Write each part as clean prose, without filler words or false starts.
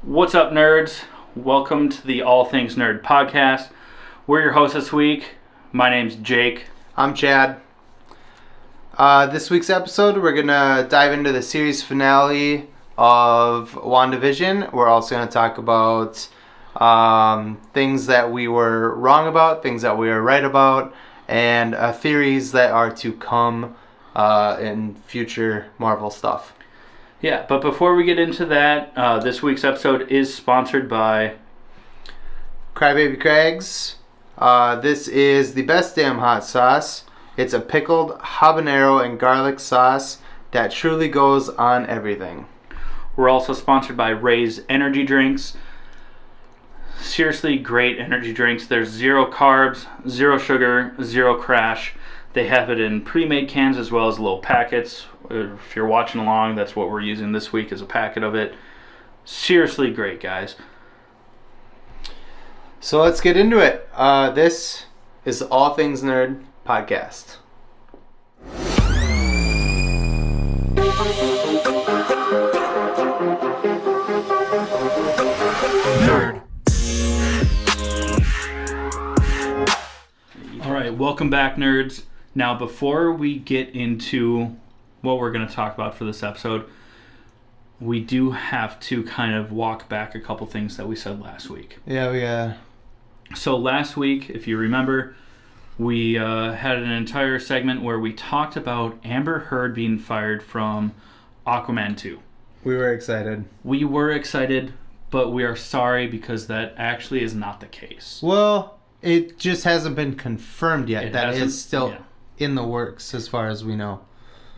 What's up, nerds? Welcome to the All Things Nerd podcast. We're your hosts this week. My name's Jake. I'm Chad. This week's episode, we're going to dive into the series finale of WandaVision. We're also going to talk about things that we were wrong about, things that we were right about, and theories that are to come in future Marvel stuff. Yeah, but before we get into that, this week's episode is sponsored by Crybaby Craig's. This is the best damn hot sauce. It's a pickled habanero and garlic sauce that truly goes on everything. We're also sponsored by Ray's Energy Drinks. Seriously great energy drinks. There's 0 carbs, 0 sugar, 0 crash. They have it in pre-made cans as well as little packets. If you're watching along, that's what we're using this week as a packet of it. Seriously great, guys. So let's get into it. This is the All Things Nerd podcast. Nerd. All right, welcome back, nerds. Now, before we get into what we're going to talk about for this episode, we do have to kind of walk back a couple things that we said last week. Yeah. So last week, if you remember, we had an entire segment where we talked about Amber Heard being fired from Aquaman 2. We were excited. We were excited, but we are sorry because that actually is not the case. Well, it just hasn't been confirmed yet. That is still in the works as far as we know.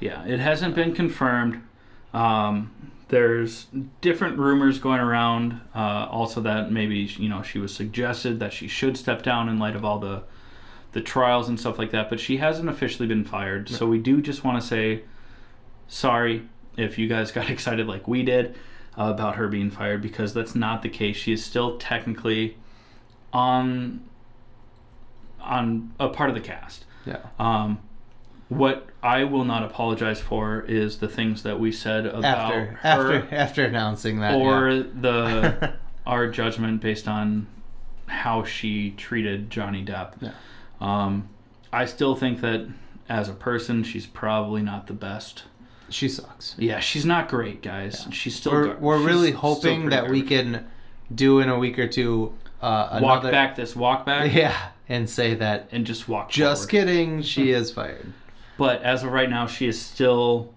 Yeah, it hasn't been confirmed. There's different rumors going around. Also that maybe, she was suggested that she should step down in light of all the trials and stuff like that. But she hasn't officially been fired. So we do just want to say sorry if you guys got excited like we did about her being fired, because that's not the case. She is still technically on a part of the cast. Yeah. What I will not apologize for is the things that we said about her after announcing that, or our judgment based on how she treated Johnny Depp. Yeah. I still think that as a person, she's probably not the best. She sucks. Yeah, she's not great, guys. Yeah. She's still. We're really hoping that we can do in a week or two. Walk back. Yeah, and say that and just walk. Just forward. Kidding. She is fired. But as of right now, she is still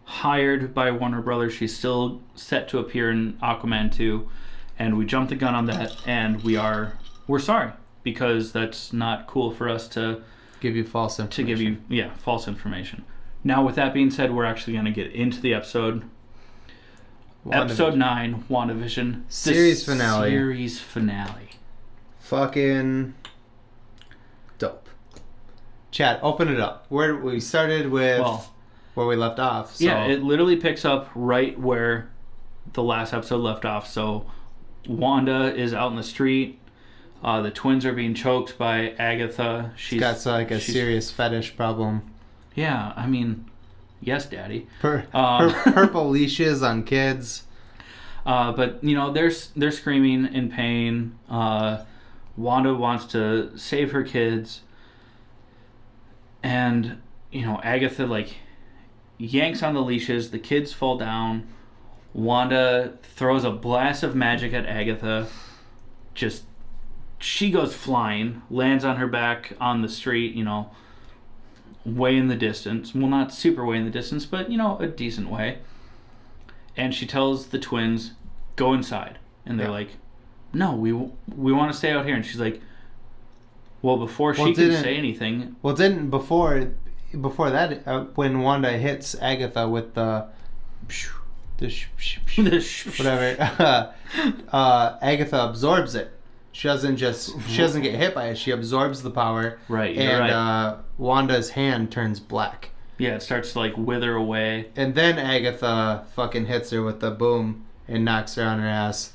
hired by Warner Brothers. She's still set to appear in Aquaman 2, and we jumped the gun on that, and we're sorry, because that's not cool for us to give you false information. False information. Now, with that being said, we're actually going to get into the episode. Episode 9, WandaVision. Series finale. Series finale. Fucking dope. Chad, open it up. Where we started with where we left off. So. Yeah, it literally picks up right where the last episode left off. So Wanda is out in the street. The twins are being choked by Agatha. She's got a serious fetish problem. Yeah, I mean, yes, Daddy. Purple leashes on kids. But they're screaming in pain. Wanda wants to save her kids. And, Agatha, yanks on the leashes. The kids fall down. Wanda throws a blast of magic at Agatha. She goes flying, lands on her back on the street, way in the distance. Well, not super way in the distance, but, a decent way. And she tells the twins, go inside. And they're like, no, we want to stay out here. And she's like, well, before she can say anything... Well, before that, when Wanda hits Agatha with the whatever, Agatha absorbs it. She doesn't get hit by it. She absorbs the power. Right, you're right. Wanda's hand turns black. Yeah, it starts to wither away. And then Agatha fucking hits her with the boom and knocks her on her ass.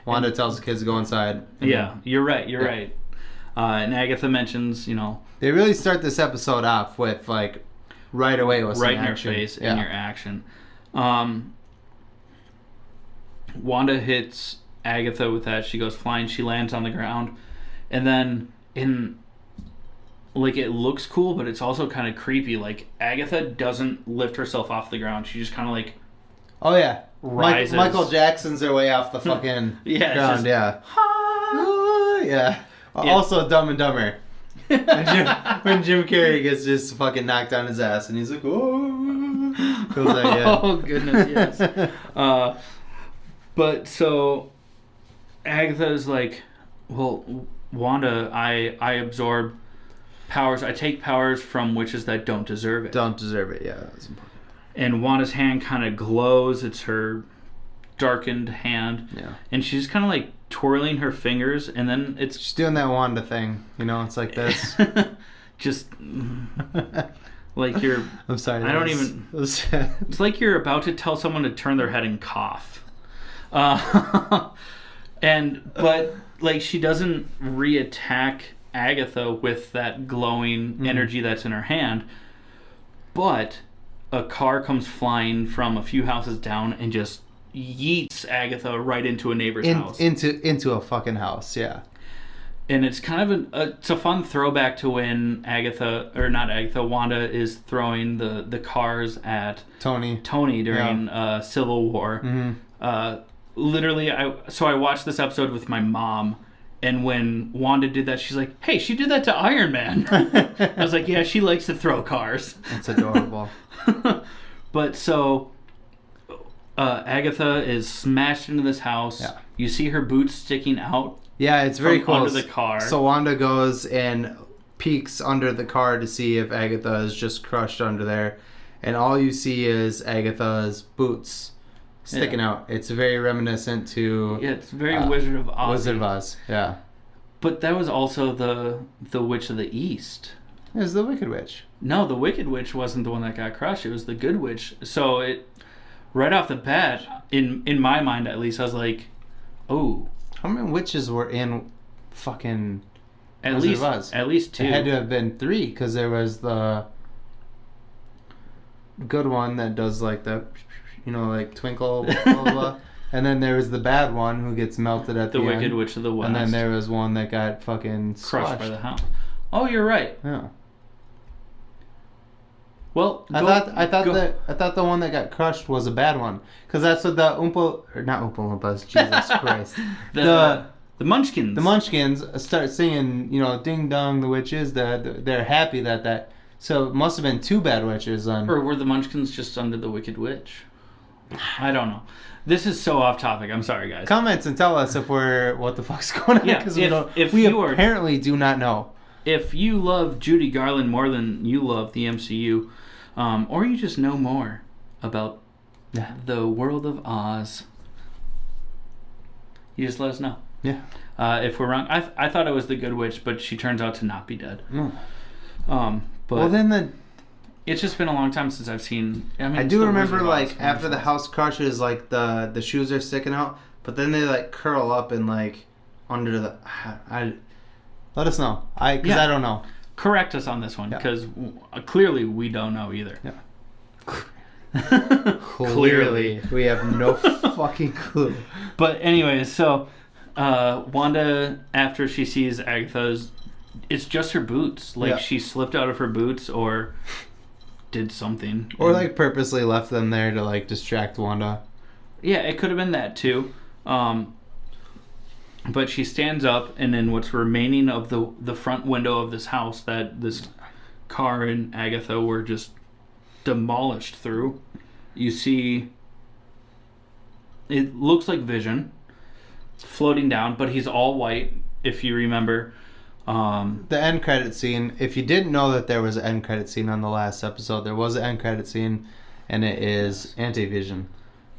Wanda tells the kids to go inside. Yeah, you're right. Right. And Agatha mentions, They really start this episode off with, right away with right some in action. Your face, in your action. Wanda hits Agatha with that. She goes flying. She lands on the ground. And then it looks cool, but it's also kind of creepy. Like, Agatha doesn't lift herself off the ground. She just kind of like... Oh, yeah. Rises. Michael Jackson's their way off the fucking ground, yeah. Yeah. Also, Dumb and Dumber. When Jim Carrey gets just fucking knocked on his ass, and he's like, "Oh!" Goes like, yeah. Oh goodness, yes. But so Agatha's like, "Well, Wanda, I absorb powers. I take powers from witches that don't deserve it. Don't deserve it. Yeah, that's important." And Wanda's hand kind of glows. It's her darkened hand. Yeah. And she's kind of like twirling her fingers, and then she's doing that Wanda thing. You know, it's like this. Just like you're... I'm sorry. I don't even... It's like you're about to tell someone to turn their head and cough. But like she doesn't re-attack Agatha with that glowing energy that's in her hand. But a car comes flying from a few houses down and just yeets Agatha right into a neighbor's house. Into a fucking house, yeah. And it's kind of it's a fun throwback to when Wanda is throwing the cars at Tony during Civil War. Mm-hmm. Literally, I watched this episode with my mom, and when Wanda did that, she's like, "Hey, she did that to Iron Man." I was like, "Yeah, she likes to throw cars." That's adorable. But so Agatha is smashed into this house. Yeah. You see her boots sticking out. Yeah, it's very cool. Under the car. So Wanda goes and peeks under the car to see if Agatha is just crushed under there, and all you see is Agatha's boots sticking out. It's very reminiscent to... Yeah, it's very Wizard of Oz. Wizard of Oz, yeah. But that was also the Witch of the East. It was the Wicked Witch. No, the Wicked Witch wasn't the one that got crushed. It was the Good Witch. So it, right off the bat, in my mind at least, I was like, oh. How many witches were in fucking At least two. It had to have been 3, because there was the good one that does like the, like twinkle, blah, blah, blah. And then there was the bad one who gets melted at the end. The Wicked Witch of the West. And then there was one that got fucking crushed by the house. Oh, you're right. Yeah. Well, I thought the one that got crushed was a bad one, because that's what the not Oompa Loompas, Jesus Christ, the Munchkins. The Munchkins start singing, "Ding Dong, the witches." They're happy that. So it must have been 2 bad witches then. Or were the Munchkins just under the Wicked Witch? I don't know. This is so off topic. I'm sorry, guys. Comments and tell us if what the fuck's going on, because we apparently do not know. If you love Judy Garland more than you love the MCU, or you just know more about the world of Oz, you just let us know. Yeah. If we're wrong, I thought it was the Good Witch, but she turns out to not be dead. But then it's just been a long time since I've seen. I do remember after the house crushes, the shoes are sticking out, but then they curl up and under the. Let us know, because I don't know. Correct us on this one, because clearly we don't know either. Yeah. Clearly, we have no fucking clue. But anyways, so Wanda, after she sees Agatha's, it's just her boots. She slipped out of her boots or did something. Or purposely left them there to distract Wanda. Yeah, it could have been that too. But she stands up, and then what's remaining of the front window of this house that this car and Agatha were just demolished through, you see, it looks like Vision floating down, but he's all white, if you remember. The end credit scene, if you didn't know that there was an end credit scene on the last episode, there was an end credit scene, and it is Anti-Vision.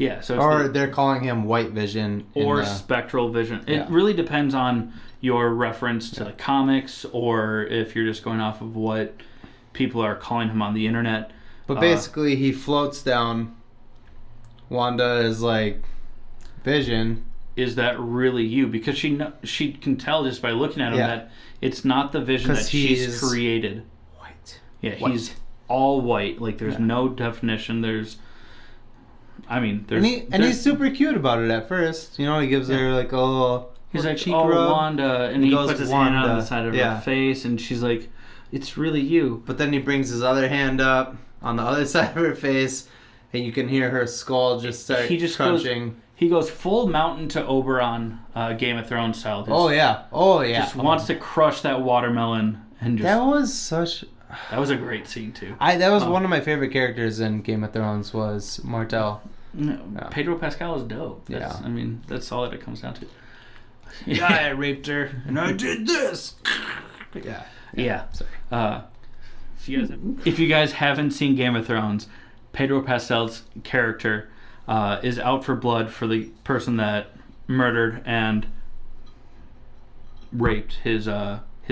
Yeah, so they're calling him White Vision or Spectral Vision. It really depends on your reference to the comics, or if you're just going off of what people are calling him on the internet. But basically, he floats down. Wanda is like, Vision. Is that really you? Because she can tell just by looking at him that it's not the Vision that she's created. White. Yeah, he's all white. There's no definition. I mean, there's... And he's super cute about it at first. You know, he gives her like a little... He's like, cheek oh, rub. Wanda. And he goes, puts his Wanda. hand on the side of her face. And she's like, it's really you. But then he brings his other hand up on the other side of her face. And you can hear her skull just start crunching. He goes full Mountain to Oberon, Game of Thrones style. Just wants to crush that watermelon and just. That was a great scene too. That was one of my favorite characters in Game of Thrones was Martell. No, yeah. Pedro Pascal is dope. I mean, that's all that it comes down to. Yeah, I raped her and I did this. Yeah. Sorry. If you guys haven't seen Game of Thrones, Pedro Pascal's character is out for blood for the person that murdered and raped his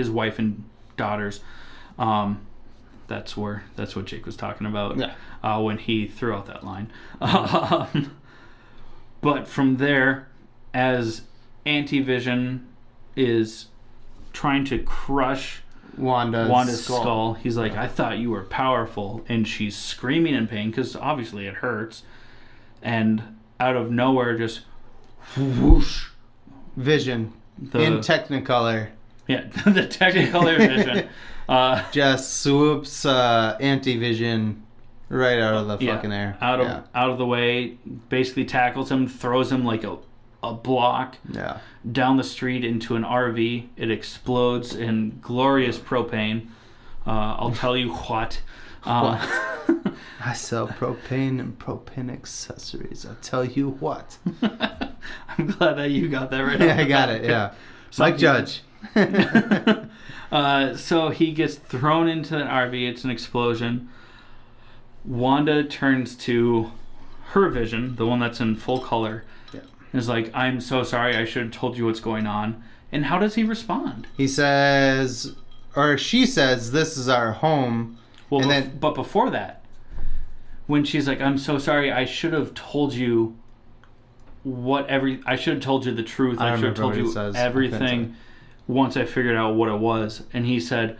wife and daughters. That's what Jake was talking about when he threw out that line. But from there, as Anti-Vision is trying to crush Wanda's skull, he's like, I thought you were powerful, and she's screaming in pain because obviously it hurts. And out of nowhere, just whoosh, Vision in Technicolor. Yeah, the Technicolor Vision just swoops Anti-Vision right out of the fucking air. Out of the way, basically tackles him, throws him like a block down the street into an RV. It explodes in glorious propane. I'll tell you what. I sell propane and propane accessories. I'll tell you what. I'm glad that you got that right. Yeah, I got it. Yeah, Mike Judge. So he gets thrown into an RV. It's an explosion. Wanda turns to her Vision, the one that's in full color. Yeah. And is like, I'm so sorry. I should have told you what's going on. And how does he respond? He says, or she says, this is our home. Well, but before that, when she's like, I'm so sorry, I should have told you I should have told you the truth. I should have told you everything once I figured out what it was. And he said,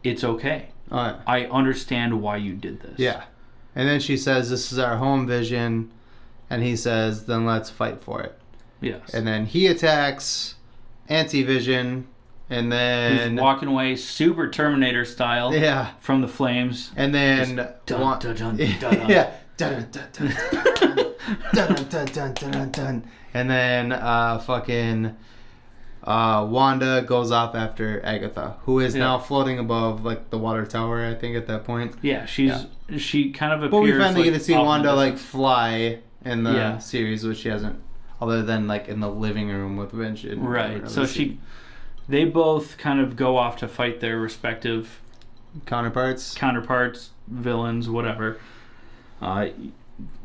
it's okay. Oh, yeah. I understand why you did this. Yeah. And then she says, this is our home, Vision. And he says, then let's fight for it. Yes. And then he attacks Anti-Vision. And then he's walking away, super Terminator style. Yeah. From the flames. And then dun, dun, dun, dun, dun. Yeah. Dun, dun, dun, dun, dun, dun, dun, dun, dun. And then Wanda goes off after Agatha, who is now floating above like the water tower, I think, at that point. Yeah, she kind of appears. But we finally get to see Wanda like fly in the series, which she hasn't, other than like in the living room with Vision. Right. So they both kind of go off to fight their respective counterparts, villains, whatever.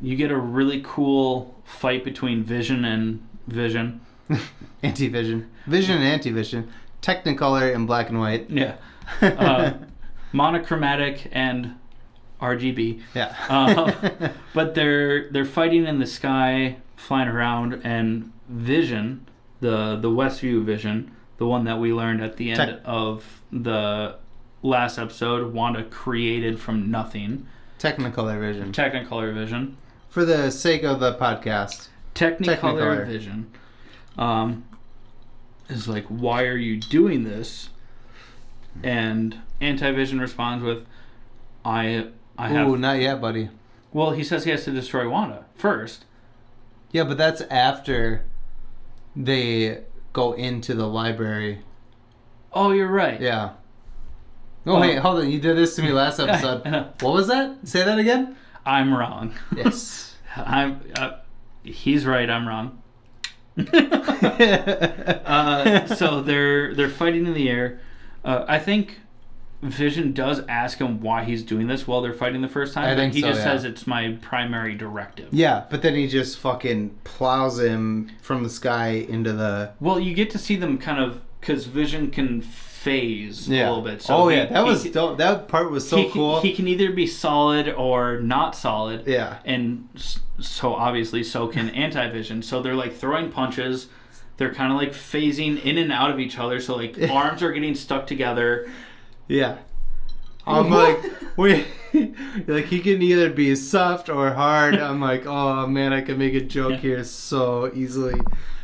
You get a really cool fight between Vision and Vision. Anti-Vision. Vision and Anti-Vision. Technicolor in black and white. Yeah. Monochromatic and RGB. Yeah. But they're fighting in the sky, flying around, and Vision, the Westview Vision, the one that we learned at the end of the last episode, Wanda created from nothing. Technicolor Vision. For the sake of the podcast. Technicolor Vision. Is like, why are you doing this? And Anti-Vision responds with, I have... Ooh, not yet, buddy. Well, he says he has to destroy Wanda first. Yeah, but that's after they go into the library. Oh, you're right. Yeah. Oh, wait, hold on. You did this to me last episode. What was that? Say that again? I'm wrong. Yes. He's right, I'm wrong. So they're fighting in the air. I think Vision does ask him why he's doing this while they're fighting the first time. I think he just says it's my primary directive. Yeah, but then he just fucking plows him from the sky into the... Well, you get to see them kind of... Because Vision can phase a little bit. So that part was so cool. He can either be solid or not solid. Yeah. And so obviously so can Anti-Vision. So they're like throwing punches. They're kind of like phasing in and out of each other. So like arms are getting stuck together. Yeah. I'm like, wait. like he can either be soft or hard. I'm like, oh man, I can make a joke here so easily.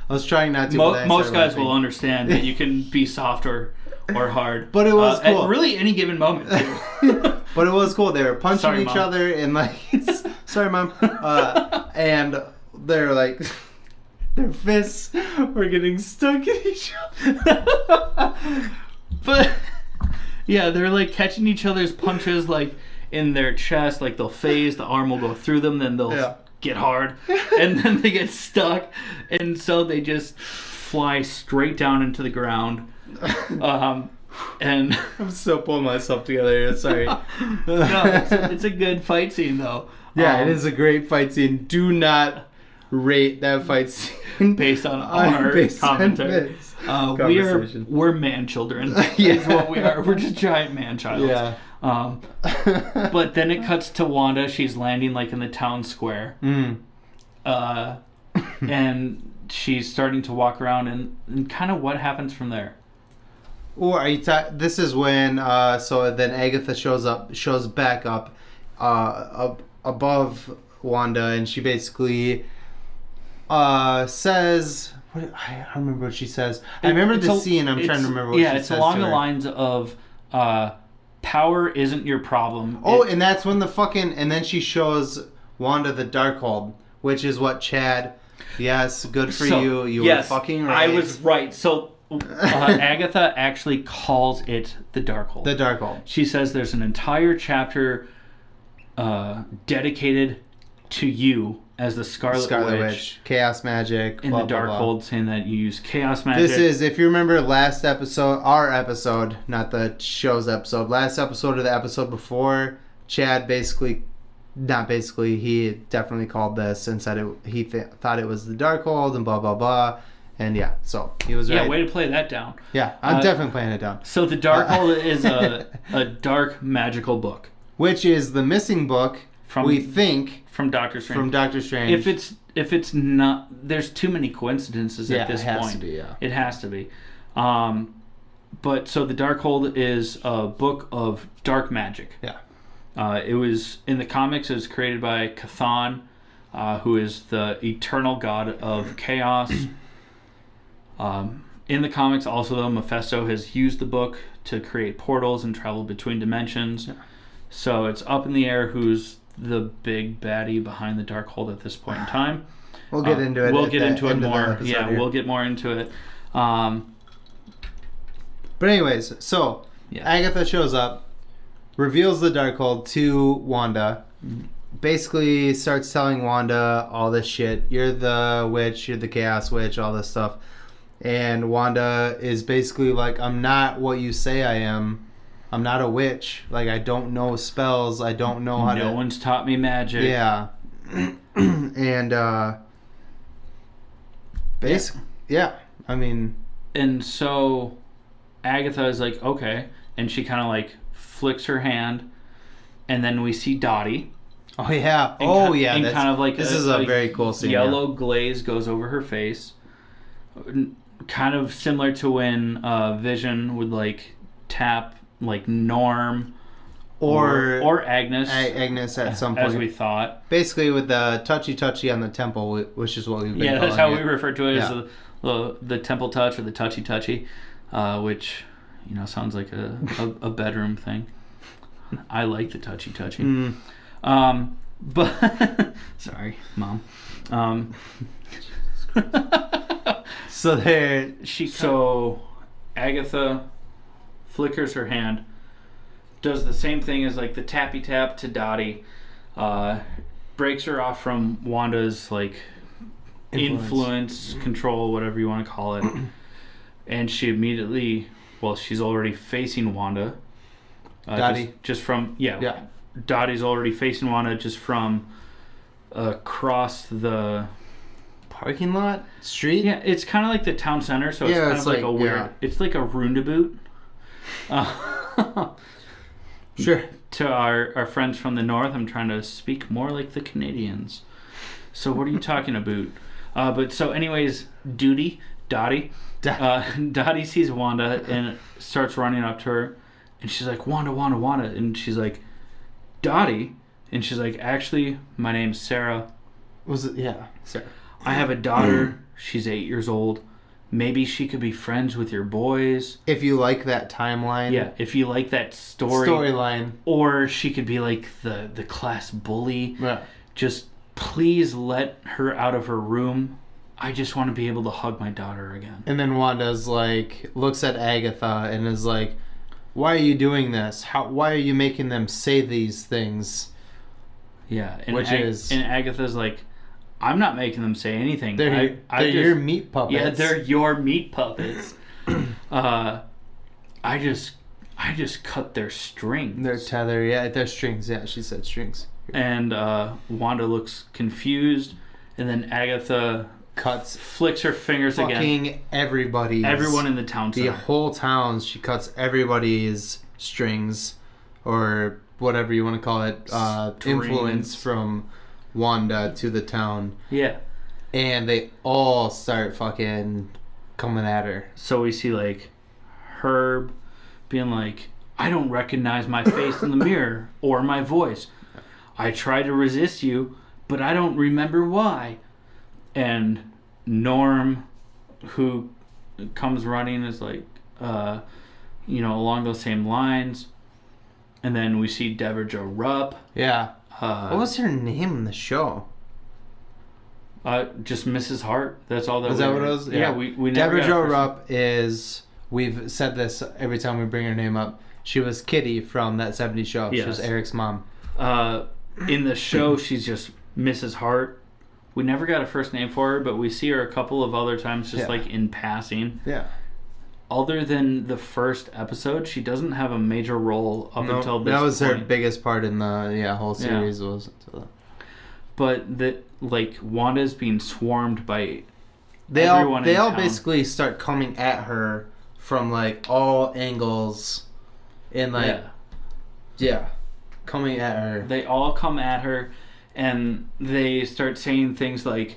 I was trying not to. Most guys will understand that you can be soft or hard. But it was cool. At really any given moment, too. But it was cool. They were punching each Mom. other and like, sorry, Mom. And they're like, their fists were getting stuck in each other. But yeah, they're like catching each other's punches like in their chest. Like they'll phase, the arm will go through them, then they'll get hard, and then they get stuck, and so they just fly straight down into the ground. And I'm still pulling myself together here. Sorry. No, it's a good fight scene though. Yeah, it is a great fight scene. Do not rate that fight scene based on our commentary. We're man children. Is what we are. We're just giant man childs. Yeah. But then it cuts to Wanda. She's landing like in the town square. And she's starting to walk around, and kind of what happens from there. Or are you this is when so then Agatha shows back up above Wanda, and she basically says, I don't remember what she says. I remember the scene. I'm trying to remember what she says. Yeah, it's along the lines of power isn't your problem. Oh, and that's when and then she shows Wanda the Darkhold, which is what Chad. Yes, good for you. You were fucking right. I was right. So Agatha actually calls it the Darkhold. The Darkhold. She says there's an entire chapter dedicated to you as the Scarlet Witch. Chaos magic. In the Darkhold, saying that you use chaos magic. This is, if you remember last episode, our episode, not the show's episode, last episode of the episode before, Chad he definitely called this and said he thought it was the Darkhold and blah, blah, blah. And yeah, so he was right. Yeah, way to play that down. Yeah, I'm definitely playing it down. So the Darkhold is a dark magical book. Which is the missing book, we think, from Doctor Strange. From Doctor Strange. If it's not, there's too many coincidences at this point. It has to be, yeah. It has to be. But so the Darkhold is a book of dark magic. Yeah. It was, in the comics, it was created by Chthon, who is the eternal god of chaos. In the comics, also, though, Mephisto has used the book to create portals and travel between dimensions. Yeah. So it's up in the air who's the big baddie behind the Darkhold at this point in time. We'll get into it. We'll get into it more. Yeah, we'll get more into it. But anyways, so Agatha shows up, reveals the Darkhold to Wanda, basically starts telling Wanda all this shit. You're the witch, you're the chaos witch, all this stuff. And Wanda is basically like, I'm not what you say I am. I'm not a witch. Like, I don't know spells. I don't know how to... No one's taught me magic. Yeah. And, basically, yeah. I mean... And so Agatha is like, okay. And she kind of, like, flicks her hand. And then we see Dottie. Oh, yeah. And kind of like... This is a very cool scene. Yellow glaze goes over her face. Kind of similar to when Vision would, like, tap... like Norm or Agnes. Agnes at some point. As we thought. Basically with the touchy on the temple, which is what we've been calling it. Yeah, that's how we refer to it, as the temple touch or the touchy, which, sounds like a bedroom thing. I like the touchy. But, sorry, Mom. So Agatha flickers her hand, does the same thing as like the tappy tap to Dottie, breaks her off from Wanda's like influence, control, whatever you want to call it, and she immediately, she's already facing Wanda. Dottie. Just from Dottie's already facing Wanda just from across the parking lot, street. Yeah, it's kind of like the town center, so it's kind of like a weird. Yeah. It's like a roundabout. Sure. To our friends from the north, I'm trying to speak more like the Canadians. So what are you talking about? But so anyways, Dottie sees Wanda and starts running up to her, and she's like, Wanda, and she's like, Dottie, and she's like, actually, my name's Sarah. Was it? Yeah, Sarah. I have a daughter. She's 8 years old. Maybe she could be friends with your boys. If you like that timeline. Yeah, if you like that storyline. Or she could be like the class bully. Yeah. Just please let her out of her room. I just want to be able to hug my daughter again. And then Wanda's like, looks at Agatha and is like, why are you doing this? Why are you making them say these things? Yeah, and and Agatha's like, I'm not making them say anything. They're your meat puppets. Yeah, they're your meat puppets. I just cut their strings. Their tether, yeah, their strings. Yeah, she said strings. And Wanda looks confused, and then Agatha flicks her fingers again. Fucking everyone in the town center. The whole town, she cuts everybody's strings, or whatever you want to call it, influence from Wanda to the town. Yeah. And they all start fucking coming at her. So we see like Herb being like, I don't recognize my face in the mirror or my voice. I try to resist you, but I don't remember why. And Norm, who comes running, is like, along those same lines. And then we see Deborah Jo Rupp. Yeah. What was her name in the show? Just Mrs. Hart. That's all that. Is that what it was? Yeah, we never. Deborah Jo Rupp is. We've said this every time we bring her name up. She was Kitty from that '70s show. Yes. She was Eric's mom. In the show, she's just Mrs. Hart. We never got a first name for her, but we see her a couple of other times, just like in passing. Yeah. Other than the first episode, she doesn't have a major role until this That was point. her biggest part in the whole series. Yeah. Was until that. But Wanda's being swarmed by everyone. They all basically start coming at her from like all angles, and coming at her. They all come at her, and they start saying things like,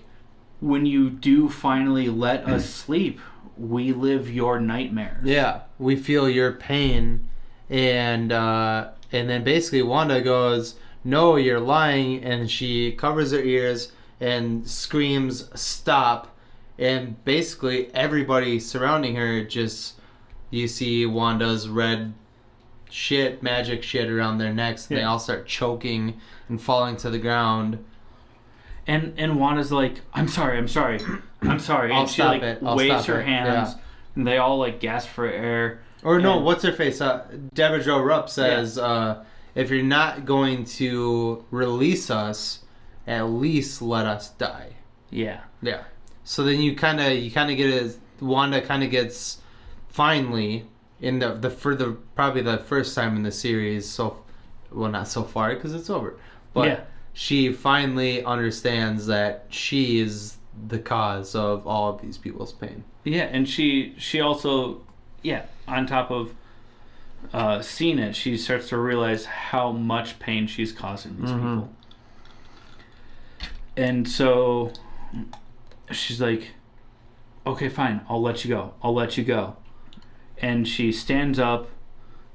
"When you do finally let us sleep, we live your nightmares." Yeah, we feel your pain, and then basically Wanda goes, "No, you're lying," and she covers her ears and screams, "Stop!" And basically everybody surrounding her you see Wanda's red magic shit around their necks, and they all start choking and falling to the ground. And Wanda's like, I'm sorry. And she waves her hands, and they all like gasp for air. Or no, what's her face? Deborah Jo Rupp says, if you're not going to release us, at least let us die. Yeah. Yeah. So then you kind of Wanda kind of gets finally in probably the first time in the series. So, well, not so far because it's over, but she finally understands that she is the cause of all of these people's pain. Yeah, and she also, on top of seeing it, she starts to realize how much pain she's causing these people. And so she's like, okay, fine, I'll let you go. And she stands up,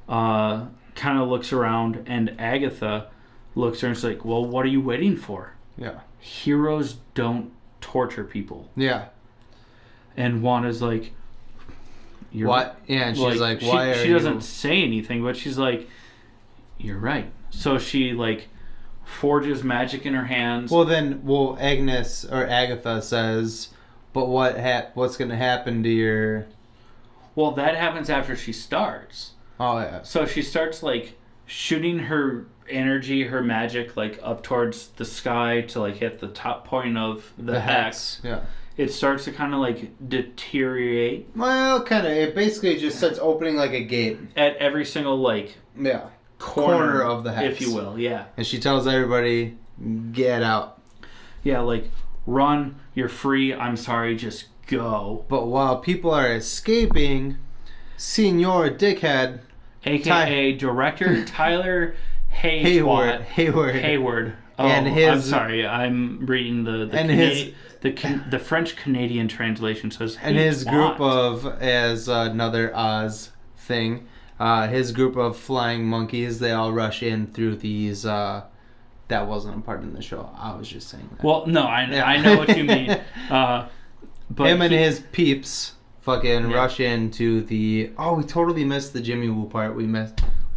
kind of looks around, and Agatha looks at her and is like, well, what are you waiting for? Yeah. Heroes don't torture people. Yeah. And Wanda's like, you're what? Yeah, and she's like, why are you... She doesn't say anything, but she's like, you're right. So she like forges magic in her hands. Well, Agnes or Agatha says, but what's going to happen to your... Well, that happens after she starts. Oh, yeah. So she starts like shooting her energy, her magic, like up towards the sky to like hit the top point of the hex. Yeah. It starts to kind of like deteriorate. Well, kind of. It basically just starts opening like a gate at every single like corner of the hex, if you will. Yeah. And she tells everybody, "Get out." Yeah, like run. You're free. I'm sorry. Just go. But while people are escaping, Senor Dickhead, aka Director Tyler Hayward. Oh, I'm sorry. I'm reading the French Canadian translation says. And his group of as another Oz thing, his group of flying monkeys, they all rush in through these. That wasn't a part in the show. I was just saying that. Well, no, I know what you mean. But him and his peeps fucking rush into the. Oh, we totally missed the Jimmy Woo part. We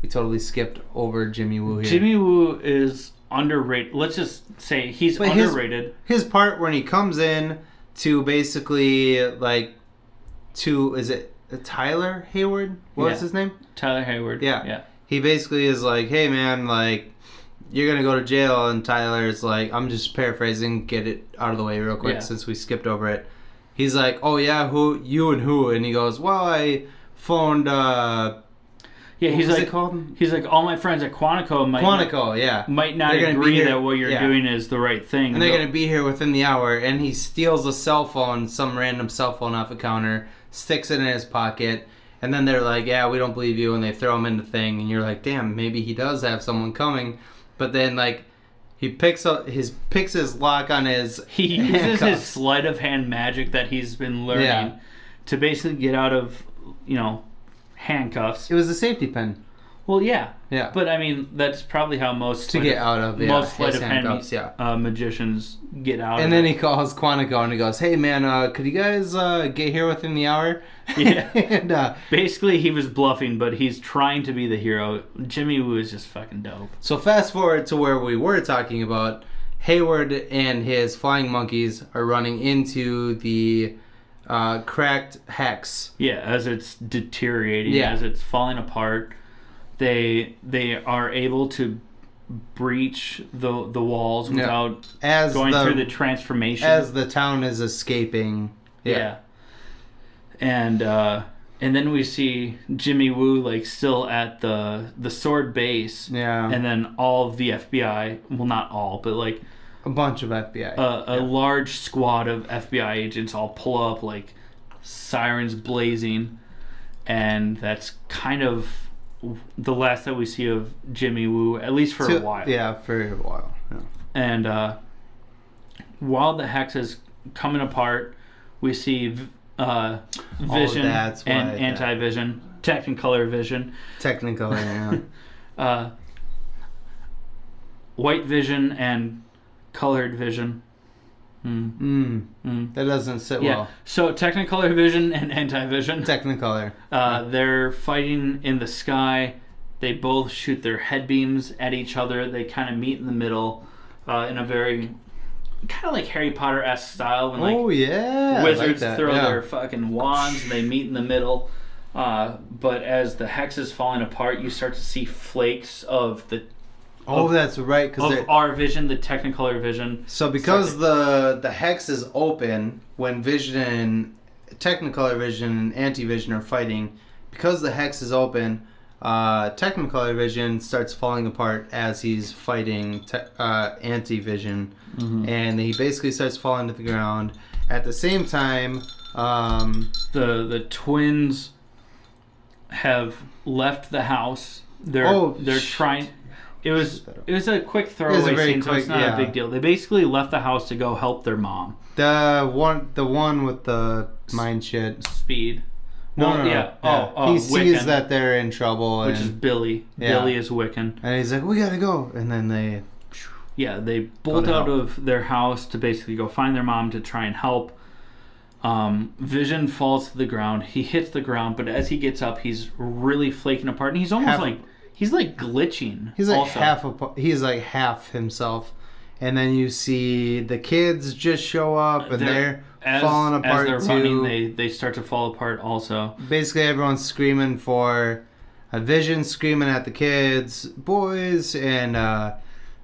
totally skipped over Jimmy Woo here. Jimmy Woo is underrated. Let's just say he's underrated. His part when he comes in to basically is it Tyler Hayward? What's his name? Tyler Hayward. Yeah. He basically is like, hey man, like, you're gonna go to jail, and Tyler's like, I'm just paraphrasing, get it out of the way real quick since we skipped over it. He's like, oh yeah, who? And he goes, well, I phoned. He's like, all my friends at Quantico might not agree that what you're doing is the right thing. And they're going to be here within the hour. And he steals a cell phone, some random cell phone off a counter, sticks it in his pocket. And then they're like, yeah, we don't believe you. And they throw him in the thing. And you're like, damn, maybe he does have someone coming. But then, like, he picks his lock on his He uses his sleight of hand magic that he's been learning to basically get out of, handcuffs. It was a safety pin. Well, yeah. Yeah. But, I mean, that's probably how most sleight of hand magicians get out and then he calls Quantico and he goes, hey, man, could you guys get here within the hour? Yeah. And, basically, he was bluffing, but he's trying to be the hero. Jimmy Woo is just fucking dope. So fast forward to where we were talking about. Hayward and his flying monkeys are running into the cracked hex. Yeah, as it's deteriorating, as it's falling apart, they are able to breach the walls without going through the transformation. As the town is escaping. Yeah. And then we see Jimmy Woo still at the sword base. Yeah. And then all of the FBI, well, not all, but a bunch of FBI. A large squad of FBI agents all pull up, sirens blazing, and that's kind of the last that we see of Jimmy Woo, at least for a while. Yeah, for a while. Yeah. And while the hex is coming apart, we see Vision and Anti-Vision, Technicolor Vision. Technicolor, yeah. White Vision and Colored Vision. That doesn't sit well. So Technicolor Vision and Anti-Vision. Technicolor. They're fighting in the sky. They both shoot their head beams at each other. They kind of meet in the middle in a very kind of like Harry Potter-esque style. When wizards throw their fucking wands and they meet in the middle. But as the hex is falling apart, you start to see flakes of the that's right. Of our vision, the Technicolor Vision. So because the hex is open when Technicolor Vision and Anti-Vision are fighting, because the hex is open, Technicolor Vision starts falling apart as he's fighting Anti-Vision, and he basically starts falling to the ground. At the same time, the twins have left the house. They're trying. It was a quick throwaway scene, so it's not a big deal. They basically left the house to go help their mom. The one with the mind shit. Speed. No. He sees Wiccan, that they're in trouble, which is Billy. Yeah. Billy is Wiccan, and he's like, "We gotta go," and then they bolt out of their house to basically go find their mom to try and help. Vision falls to the ground. He hits the ground, but as he gets up, he's really flaking apart, and he's almost he's glitching. He's like half himself, and then you see the kids just show up, and they're falling apart as they're running. They start to fall apart also. Basically, everyone's screaming for a Vision, screaming at the kids, boys, and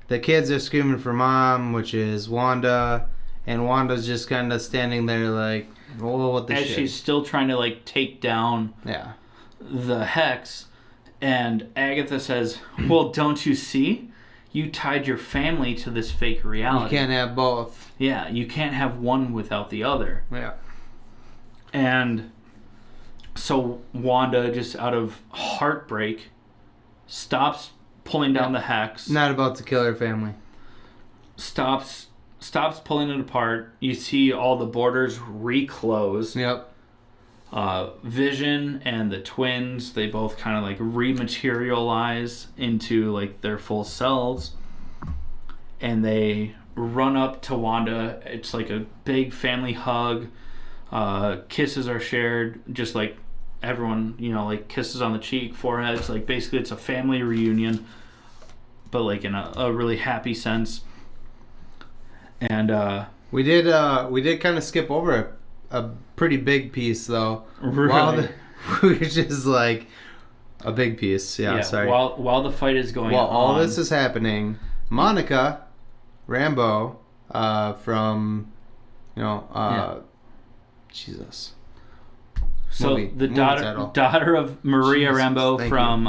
the kids are screaming for mom, which is Wanda, and Wanda's just kind of standing there like, oh, what the shit? As she's still trying to take down the hex. And Agatha says, well, don't you see? You tied your family to this fake reality. You can't have both. Yeah, you can't have one without the other. Yeah. And so Wanda, just out of heartbreak, stops pulling down the hex. Not about to kill her family. Stops pulling it apart. You see all the borders reclose. Yep. Vision and the twins, they both kind of like rematerialize into like their full selves, and they run up to Wanda. It's like a big family hug. Kisses are shared, just like everyone, like kisses on the cheek, foreheads. Like basically, it's a family reunion, but like in a really happy sense. And we did kind of skip over a pretty big piece though. Really? Which is like a big piece. Yeah. Sorry. While the fight is going on, all this is happening, Monica Rambeau from Jesus. So movie the daughter of Maria Rambeau from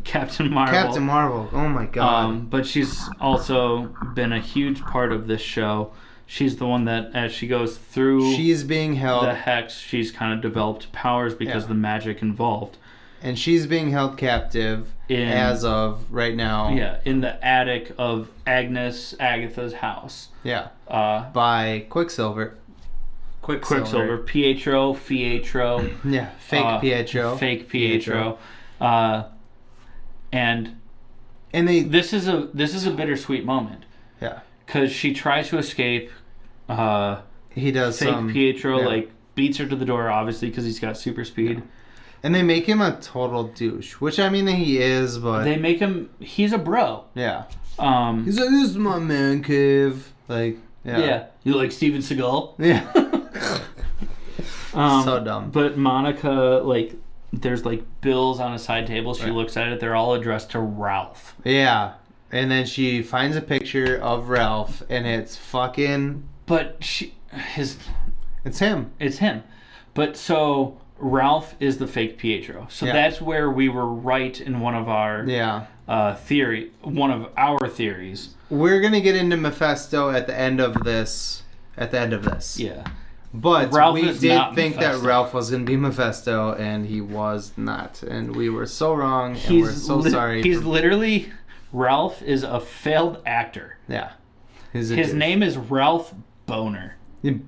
Captain Marvel. Captain Marvel. Oh my God. But she's also been a huge part of this show. She's the one that, as she goes through, she's being held the hex. She's kind of developed powers because of the magic involved. And she's being held captive as of right now. Yeah, in the attic of Agatha's house. Yeah. By Quicksilver. Pietro. Yeah, fake Pietro. And they. This is a bittersweet moment. Yeah. Because she tries to escape. He does. Fake Pietro like beats her to the door, obviously, because he's got super speed. Yeah. And they make him a total douche, which I mean he is, but they make him. He's a bro. Yeah. He's like, this is my man cave. Like. Yeah. Yeah. You like Steven Seagal? Yeah. So dumb. But Monica, like, there's like bills on a side table. She looks at it. They're all addressed to Ralph. Yeah. And then she finds a picture of Ralph, and it's fucking. But It's him. It's him. But so Ralph is the fake Pietro. So that's where we were right in one of our one of our theories. We're gonna get into Mephisto at the end of this. Yeah. But Ralph we did think Mephisto. that Ralph was going to be Mephisto, and he was not. And we were so wrong, and we're so sorry. He's literally... Ralph is a failed actor. Yeah. His name is Ralph Boner. The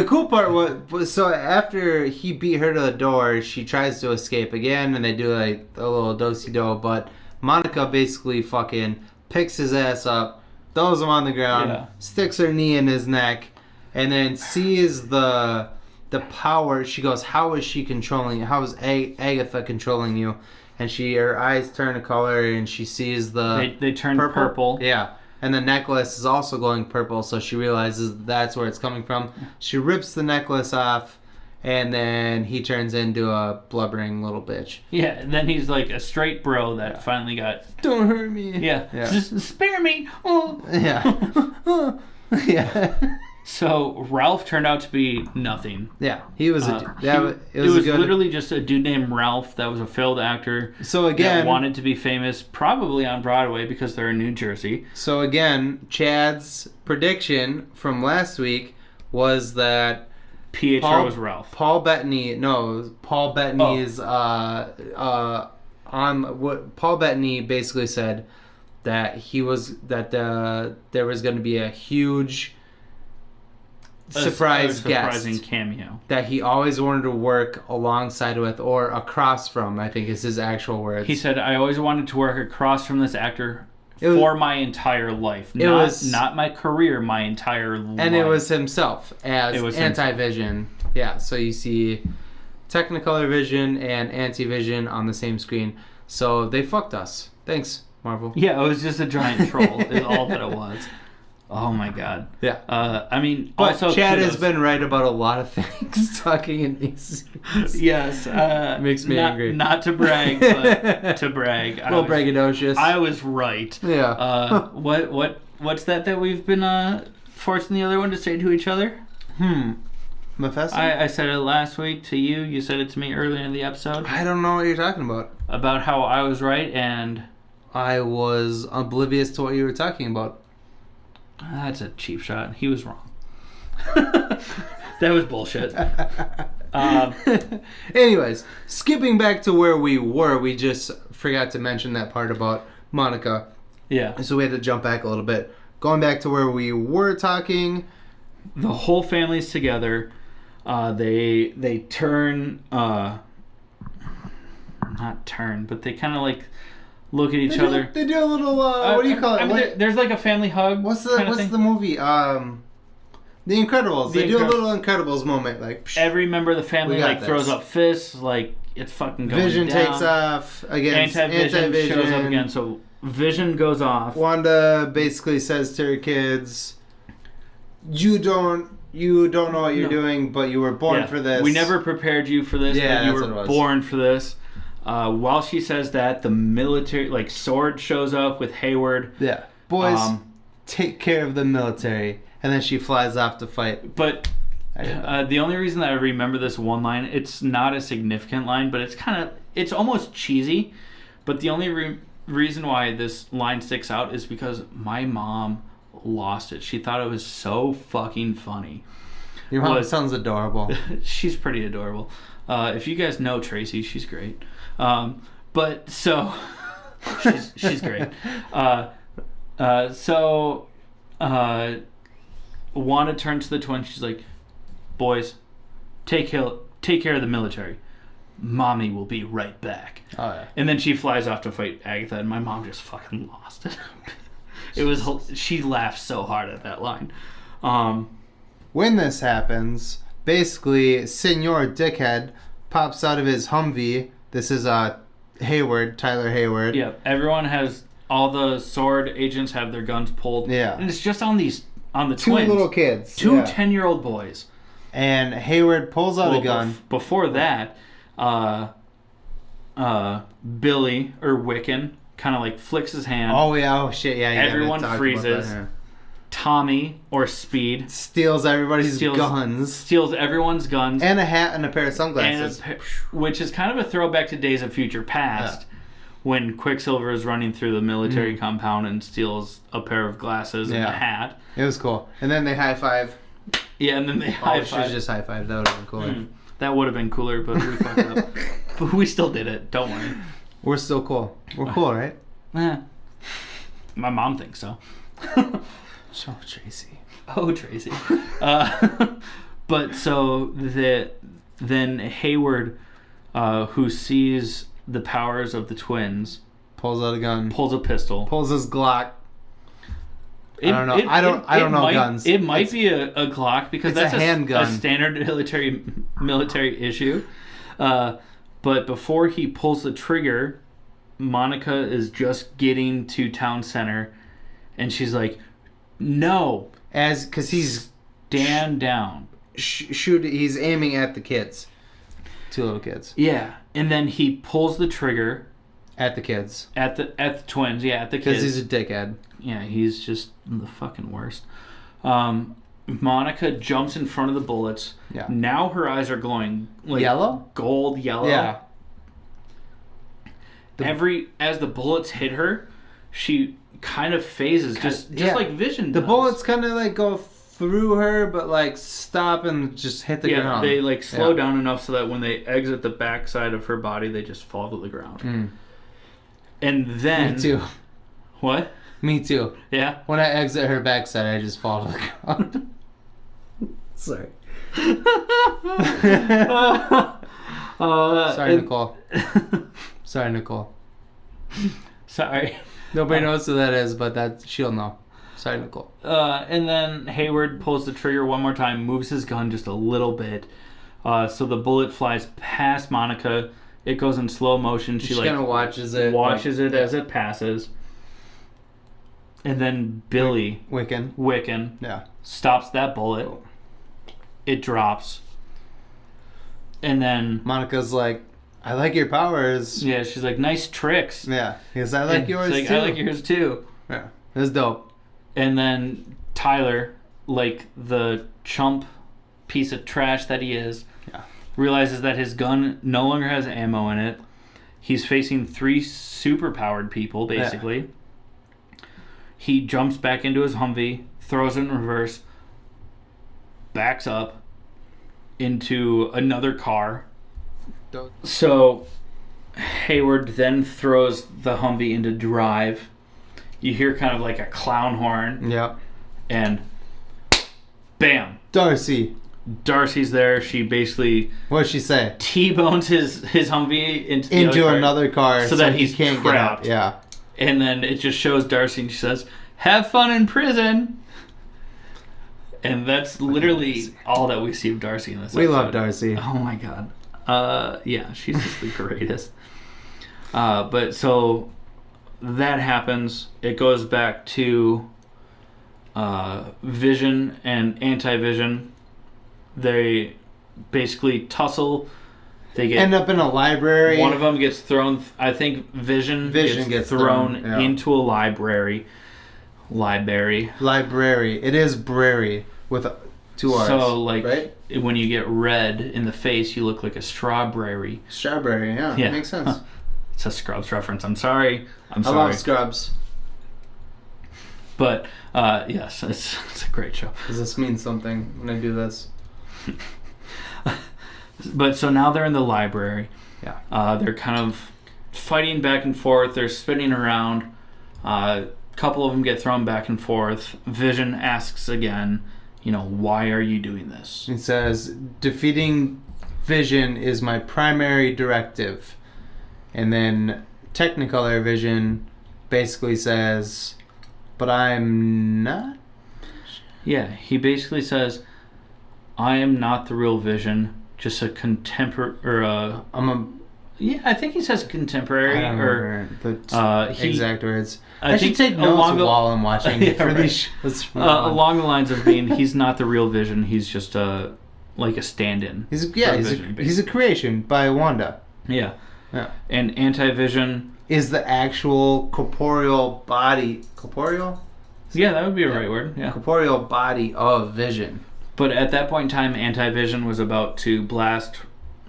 cool part was, so after he beat her to the door, she tries to escape again, and they do like a little do-si-do, but Monica basically fucking picks his ass up, throws him on the ground, sticks her knee in his neck, and then sees the power. She goes, how is she controlling you? How is Agatha controlling you? And her eyes turn a color, and she sees they turn purple. Yeah. And the necklace is also glowing purple, so she realizes that's where it's coming from. She rips the necklace off, and then he turns into a blubbering little bitch. Yeah, and then he's like a straight bro that finally got... Don't hurt me. Yeah. Just spare me. Oh. Yeah. Yeah. So Ralph turned out to be nothing. Yeah, he was it was literally just a dude named Ralph that was a failed actor. So again, that wanted to be famous, probably on Broadway because they're in New Jersey. So again, Chad's prediction from last week was that Pietro was Ralph. Paul Bettany is on what Paul Bettany basically said that there was going to be a huge surprising cameo that he always wanted to work alongside with or across from, I think is his actual words. He said, I always wanted to work across from this actor for my entire life. Not my career, my entire life. And it was himself as Anti-Vision. Yeah, so you see Technicolor Vision and Anti-Vision on the same screen. So they fucked us. Thanks, Marvel. Yeah, it was just a giant troll is all that it was. Oh my God. Yeah. I mean, but also Chad has been right about a lot of things talking in these series. Yes. Makes me angry. Not to brag, but to brag. A little braggadocious. I was right. Yeah. What's that we've been forcing the other one to say to each other? Mephisto? I said it last week to you. You said it to me earlier in the episode. I don't know what you're talking about. About how I was right and... I was oblivious to what you were talking about. That's a cheap shot. He was wrong. That was bullshit. Anyways, skipping back to where we were, we just forgot to mention that part about Monica. Yeah. So we had to jump back a little bit. Going back to where we were talking. The whole family's together. They turn, not turn, but they kind of like look at each other. They do a little. What do you call it? I mean, there's like a family hug. What's the movie? The Incredibles. They do a little Incredibles moment, like. Psh, every member of the family like throws up fists, like it's fucking going Vision down. takes off again. Anti-Vision shows up again, so Vision goes off. Wanda basically says to her kids, "You don't know what you're doing, but you were born for this. We never prepared you for this, but you were born for this." While she says that, the military, like Sword, shows up with Hayward. Yeah, boys, take care of the military. And then she flies off to fight. But the only reason that I remember this one line, it's not a significant line, but it's almost cheesy. But the only reason why this line sticks out is because my mom lost it. She thought it was so fucking funny. Your mom sounds adorable. She's pretty adorable. If you guys know Tracy, she's great. But so she's great. Wanda turns to the twins. She's like, "Boys, take care of the military. Mommy will be right back." Oh yeah. And then she flies off to fight Agatha, and my mom just fucking lost it. She laughed so hard at that line. When this happens, basically, Senor Dickhead pops out of his Humvee. This is Hayward, Tyler Hayward. Yeah, all the Sword agents have their guns pulled. Yeah. And it's just on the two twins. Little kids. Two 10-year-old boys. And Hayward pulls out a gun. Before that, Billy, or Wiccan, kind of like flicks his hand. Oh, yeah. Oh, shit. Yeah. Everyone freezes. Tommy, or Speed, steals everybody's guns. Steals everyone's guns. And a hat and a pair of sunglasses. Which is kind of a throwback to Days of Future Past, when Quicksilver is running through the military compound and steals a pair of glasses and a hat. It was cool. And then they high-five. Yeah, and then they high-five. Should just high-five. That would have been cooler. That would have been cooler, but we fucked up. But we still did it. Don't worry. We're still cool. We're cool, right? Yeah. My mom thinks so. Oh, Tracy. Oh, Tracy. But so then Hayward, who sees the powers of the twins, pulls out a gun, pulls a pistol, pulls his Glock. I don't know. I don't know guns. It might be a Glock because that's a handgun. A standard military issue. But before he pulls the trigger, Monica is just getting to town center, and she's like, "No," because he's stand down. He's aiming at the kids, two little kids. Yeah, and then he pulls the trigger at the kids, at the twins. Yeah, at the kids. Because he's a dickhead. Yeah, he's just the fucking worst. Monica jumps in front of the bullets. Yeah. Now her eyes are glowing like yellow, gold yellow. Yeah. As the bullets hit her, she kind of phases, just like Vision does. The bullets kind of like go through her, but like stop and just hit the ground. They like slow down enough so that when they exit the backside of her body, they just fall to the ground. And then me too. What? Me too. Yeah. When I exit her backside, I just fall to the ground. Sorry. Sorry, Nicole. Sorry, Nicole. Sorry. Nobody knows who that is, but she'll know. Sorry, Nicole. And then Hayward pulls the trigger one more time, moves his gun just a little bit, so the bullet flies past Monica. It goes in slow motion. She like kind of watches it as it passes. And then Billy Wiccan stops that bullet. Oh. It drops. And then Monica's like, "I like your powers." Yeah, she's like, "Nice tricks." Yeah, because I like yours like, too. I like yours too. Yeah, it was dope. And then Tyler, like the chump piece of trash that he is, realizes that his gun no longer has ammo in it. He's facing 3 superpowered people, basically. Yeah. He jumps back into his Humvee, throws it in reverse, backs up into another car. So Hayward then throws the Humvee into drive. You hear kind of like a clown horn. Yep. And bam. Darcy. Darcy's there. She basically What does she say? T-bones his Humvee into the other car, another car so that he can't trapped. get up. Yeah. And then it just shows Darcy, and she says, "Have fun in prison." And that's literally all that we see of Darcy in this episode. We love Darcy. Oh my god. Yeah, she's just the greatest. But so that happens. It goes back to Vision and Anti-Vision. They basically tussle. They end up in a library. One of them gets thrown. I think Vision gets thrown into a library. Library. It is brary with 2 R's. So, like, right? when you get red in the face, you look like a strawberry. Strawberry, yeah. Makes sense. It's a Scrubs reference. I'm sorry. I love Scrubs. But, yes, it's a great show. Does this mean something when I do this? But so now they're in the library. Yeah. They're kind of fighting back and forth. They're spinning around. A couple of them get thrown back and forth. Vision asks again, why are you doing this? It says, defeating Vision is my primary directive. And then Technicolor Vision basically says, but I'm not? Yeah, he basically says, I am not the real Vision, just a contemporary, yeah, I think he says contemporary, I don't remember the exact words. I should take notes while I'm watching these shows. Along the lines of being, he's not the real Vision, he's just like a stand-in. He's a creation by Wanda. Yeah. And Anti-Vision is the actual corporeal body. Corporeal? Yeah, that would be a right word. Yeah. Corporeal body of Vision. But at that point in time, Anti-Vision was about to blast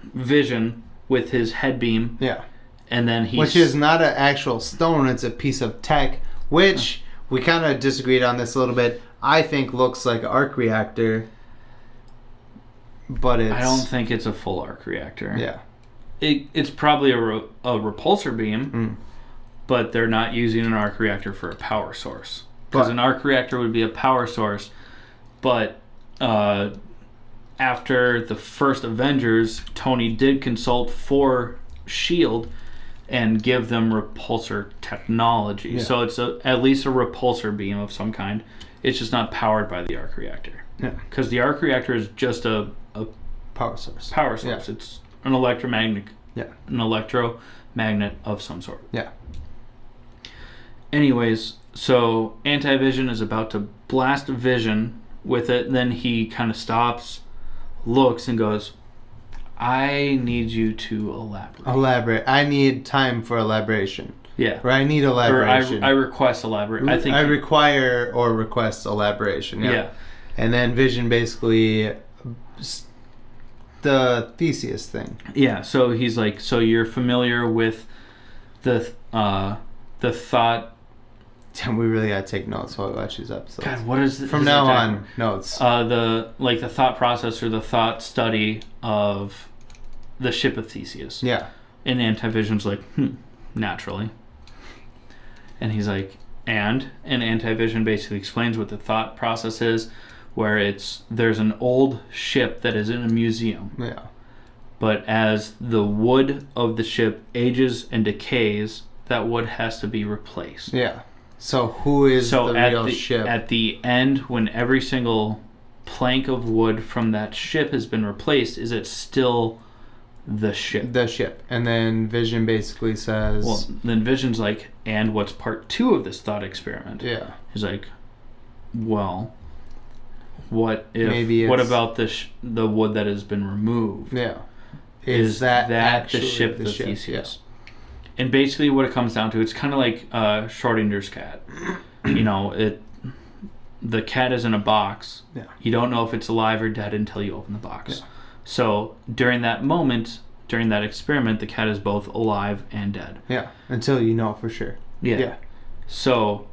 Vision with his head beam. Yeah. And then which is not an actual stone, it's a piece of tech, which we kind of disagreed on this a little bit. I think looks like an arc reactor, but I don't think it's a full arc reactor. Yeah. It's probably a repulsor beam, but they're not using an arc reactor for a power source. Because an arc reactor would be a power source, but after the first Avengers, Tony did consult for S.H.I.E.L.D. and give them repulsor technology. Yeah. So it's at least a repulsor beam of some kind. It's just not powered by the arc reactor. Yeah. Because the arc reactor is just a power source. Yeah. It's an electromagnet. Yeah. An electromagnet of some sort. Yeah. Anyways, so Anti-Vision is about to blast Vision with it. Then he kind of stops, looks, and goes, I need you to elaborate. I need time for elaboration. Yeah. Or I need elaboration. Or I request elaboration. I require or request elaboration. Yeah. And then Vision basically, the Theseus thing. Yeah. So he's like, so you're familiar with the thought. We really gotta take notes while we watch these episodes. God, what is from now on? Notes. The thought process or the thought study of the ship of Theseus. Yeah. And Anti-Vision's like, naturally. And he's like, and Anti-Vision basically explains what the thought process is, where there's an old ship that is in a museum. Yeah. But as the wood of the ship ages and decays, that wood has to be replaced. Yeah. So who is the real ship? At the end, when every single plank of wood from that ship has been replaced, is it still the ship? The ship. And then Vision basically says... Well, then Vision's like, and what's part 2 of this thought experiment? Yeah. He's like, well, what about the wood that has been removed? Yeah. Is that the ship of Theseus? Yeah. And basically what it comes down to, it's kind of like Schrodinger's cat. The cat is in a box. Yeah. You don't know if it's alive or dead until you open the box. Yeah. So during that moment, during that experiment, the cat is both alive and dead. Yeah, until you know for sure. Yeah. So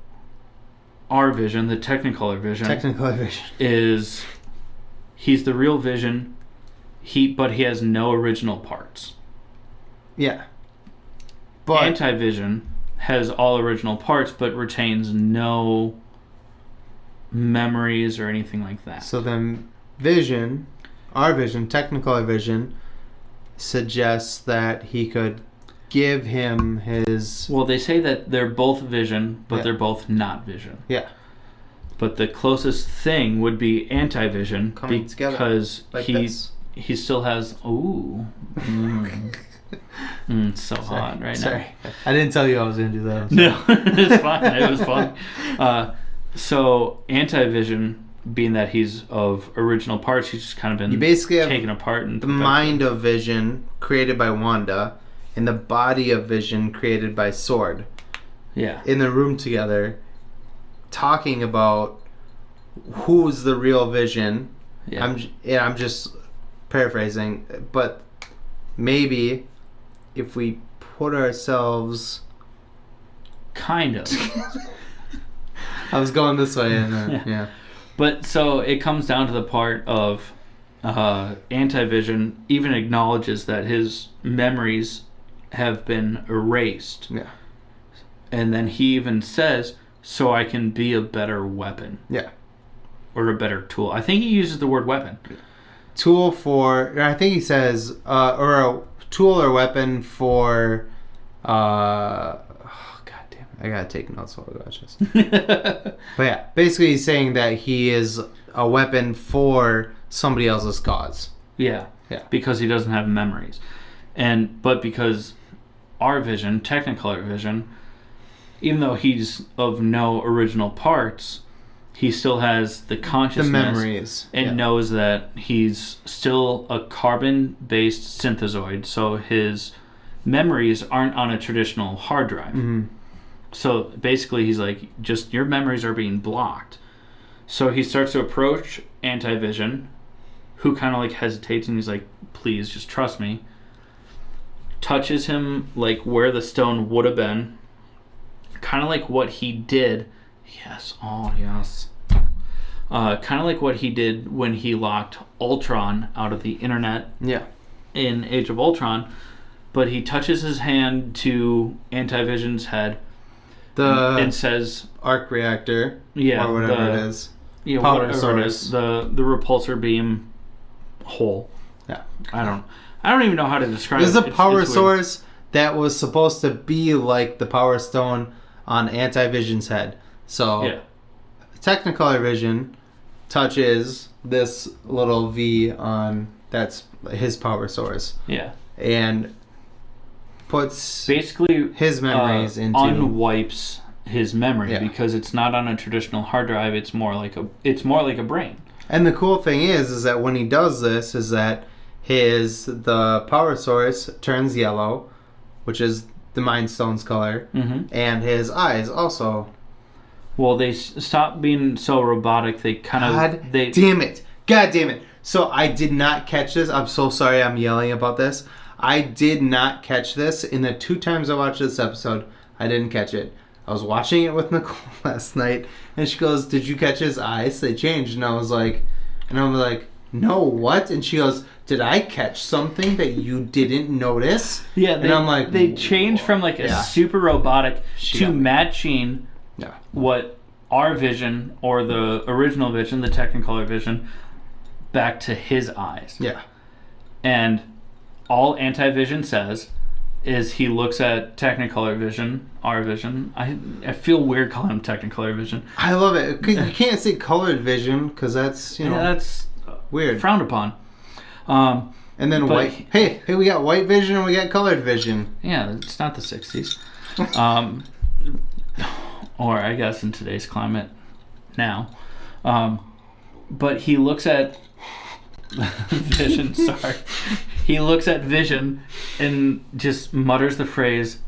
our Vision, the Technicolor Vision, is he's the real Vision, but he has no original parts. Yeah. But Anti-Vision has all original parts, but retains no memories or anything like that. So then Vision our vision, Technicolor vision, suggests that he could give him his... Well, they say that they're both Vision, but Yeah. they're both not Vision. Yeah. But the closest thing would be anti-Vision Coming together because like he this. he still has it's so hot right Sorry. I didn't tell you I was going to do that. now. No, it's fine. It was fun. So anti-Vision, being that he's of original parts, he's just kind of been You basically have taken apart and the mind of Vision created by Wanda and the body of Vision created by Sword Yeah. in the room together talking about who's the real Vision. Yeah. I'm just paraphrasing, but maybe if we put ourselves... Kind of. I was going this way and yeah. But so it comes down to the part of anti-Vision even acknowledges that his memories have been erased. Yeah. And then he even says, so I can be a better weapon. Yeah. Or a better tool. I think he uses the word weapon. Tool for... I think he says... or a tool or weapon for... God damn it. I gotta take notes while we watch this. But yeah, basically he's saying that he is a weapon for somebody else's cause. Yeah. Yeah. Because he doesn't have memories. But because our Vision, Technicolor Vision, even though he's of no original parts, he still has the consciousness. The memories. And knows that he's still a carbon-based synthezoid, so his memories aren't on a traditional hard drive. Mm-hmm. So basically he's like, just your memories are being blocked. So he starts to approach Anti-Vision, who kind of like hesitates and he's like, please just trust me. Touches him like where the stone would have been. Kind of like what he did. Yes, oh yes. Kind of like what he did when he locked Ultron out of the internet. Yeah. In Age of Ultron. But he touches his hand to Anti-Vision's head. And says arc reactor, or whatever it is, power whatever source. it is, the repulsor beam hole. Yeah, I don't even know how to describe it. There's a power it's source that was supposed to be like the Power Stone on Anti-Vision's head. So yeah. Technicolor Vision touches this little V on that's his power source. Yeah, and puts basically his memories into unwipes his memory, Yeah. because it's not on a traditional hard drive. It's more like a brain. And the cool thing is that when he does this, is that the power source turns yellow, which is the Mind Stone's color, and his eyes also. Well, they stop being so robotic. They kind of God damn it! So I did not catch this. I'm so sorry. I'm yelling about this. I did not catch this. In the 2 times I watched this episode, I didn't catch it. I was watching it with Nicole last night, and she goes, "Did you catch his eyes? They changed." And I was like, "No, what?" And she goes, "Did I catch something that you didn't notice?" Yeah, and I'm like, they changed from like a super robotic to matching what our Vision or the original Vision, the Technicolor Vision, back to his eyes. Yeah, and all Anti-Vision says is he looks at Technicolor Vision, our Vision. I feel weird calling him Technicolor Vision. I love it. You can't say colored vision because that's that's weird, frowned upon. And then white. Hey, we got white vision and we got colored vision. Yeah, it's not the 60s. Or I guess in today's climate now. But he looks at Vision, sorry. He looks at Vision and just mutters the phrase,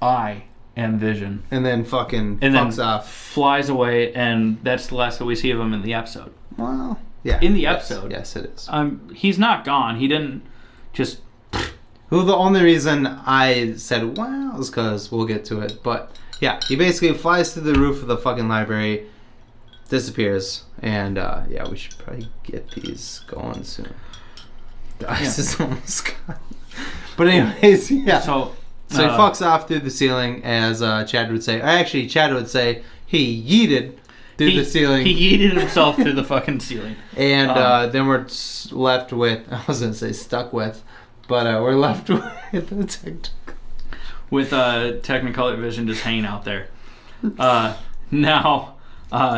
"I am Vision." And then fucks off. Flies away, and that's the last that we see of him in the episode. Well, yeah. In the episode. Yes, it is. He's not gone. He didn't just... Well, the only reason I said, wow, is because we'll get to it. But, yeah, he basically flies through the roof of the fucking library, disappears, and, yeah, we should probably get these going soon. The ice is almost gone. But anyways, yeah. So he fucks off through the ceiling, as Chad would say. Or actually, Chad would say he yeeted. through the ceiling. He yeeted himself through the fucking ceiling. And then we're left with, I was going to say stuck with, but we're left with Technicolor vision just hanging out there. Now,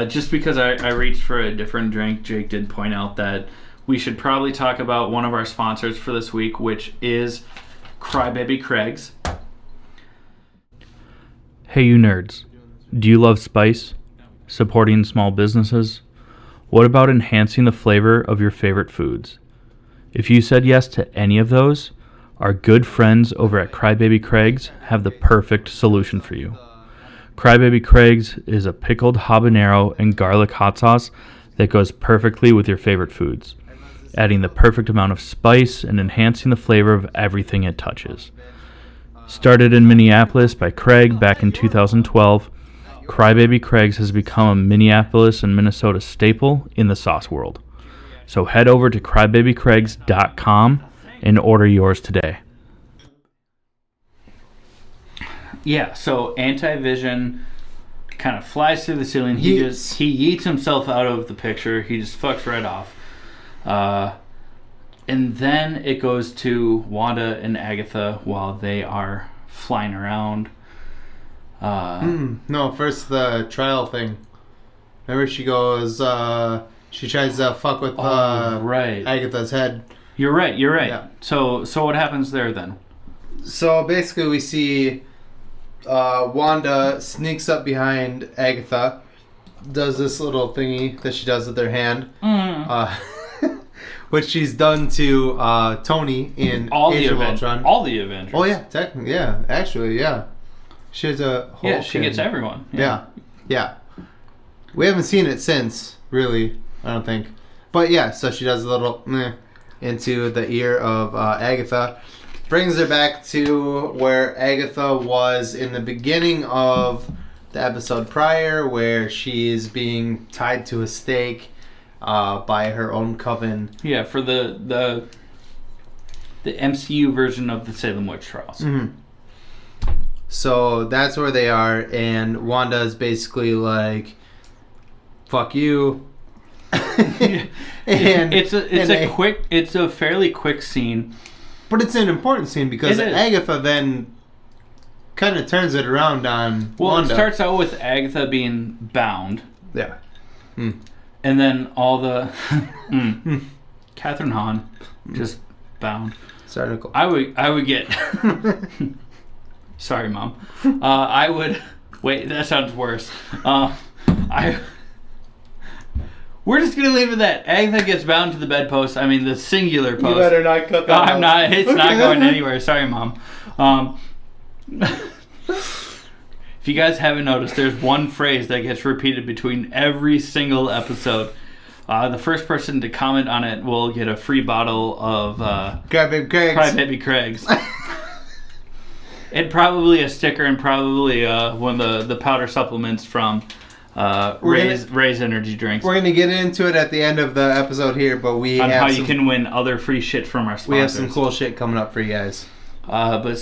just because I reached for a different drink, Jake did point out that we should probably talk about one of our sponsors for this week, which is Crybaby Craig's. Hey, you nerds. Do you love spice? Supporting small businesses? What about enhancing the flavor of your favorite foods? If you said yes to any of those, our good friends over at Crybaby Craig's have the perfect solution for you. Crybaby Craig's is a pickled habanero and garlic hot sauce that goes perfectly with your favorite foods, adding the perfect amount of spice and enhancing the flavor of everything it touches. Started in Minneapolis by Craig back in 2012, Crybaby Craig's has become a Minneapolis and Minnesota staple in the sauce world. So head over to crybabycraigs.com and order yours today. Yeah, so Anti-Vision kind of flies through the ceiling. He yeets himself out of the picture. He just fucks right off. And then it goes to Wanda and Agatha while they are flying around. No, first the trial thing. Remember she goes, she tries to fuck with right. Agatha's head. You're right. Yeah. So what happens there then? So basically we see Wanda sneaks up behind Agatha, does this little thingy that she does with her hand. Which she's done to Tony in Age of Ultron. All the Avengers. Oh yeah, technically, yeah. Actually, yeah. She has a whole. Yeah, she gets everyone. Yeah. We haven't seen it since, really. I don't think. But yeah, so she does a little into the ear of Agatha, brings her back to where Agatha was in the beginning of the episode prior, where she's being tied to a stake. By her own coven. Yeah, for the MCU version of the Salem Witch Trials. Mm-hmm. So that's where they are, and Wanda is basically like, "Fuck you." and it's a fairly quick scene, but it's an important scene because Agatha then kind of turns it around on Wanda. It starts out with Agatha being bound. Yeah. And then all the Catherine Hahn just bound. Sorry, I would get. Sorry, Mom. I would wait. That sounds worse. We're just gonna leave it at that. Agatha gets bound to the bedpost. I mean, the singular post. You better not cut that out. I'm not. It's not going anywhere. Sorry, Mom. If you guys haven't noticed, there's one phrase that gets repeated between every single episode. The first person to comment on it will get a free bottle of Crybaby Craig's. And probably a sticker and probably one of the powder supplements from Ray's energy drinks. We're going to get into it at the end of the episode here, but you can win other free shit from our sponsors. We have some cool shit coming up for you guys. Wanda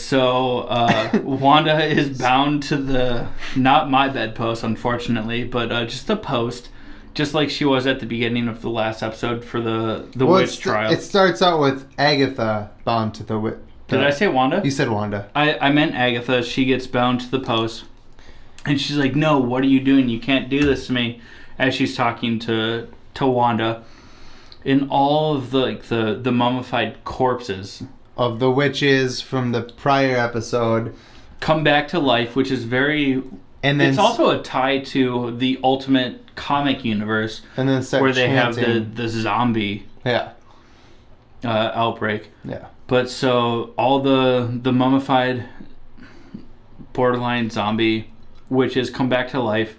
is bound to not my bedpost, unfortunately, but just a post, just like she was at the beginning of the last episode for the witch trial. It starts out with Agatha bound to the witch. Did I say Wanda? You said Wanda. I meant Agatha. She gets bound to the post, and she's like, "No, what are you doing? You can't do this to me." As she's talking to Wanda, and all of the mummified corpses of the witches from the prior episode come back to life, which is very... And then it's also a tie to the Ultimate comic universe, and then where they have the zombie outbreak. Yeah. But so all the mummified borderline zombie witches come back to life,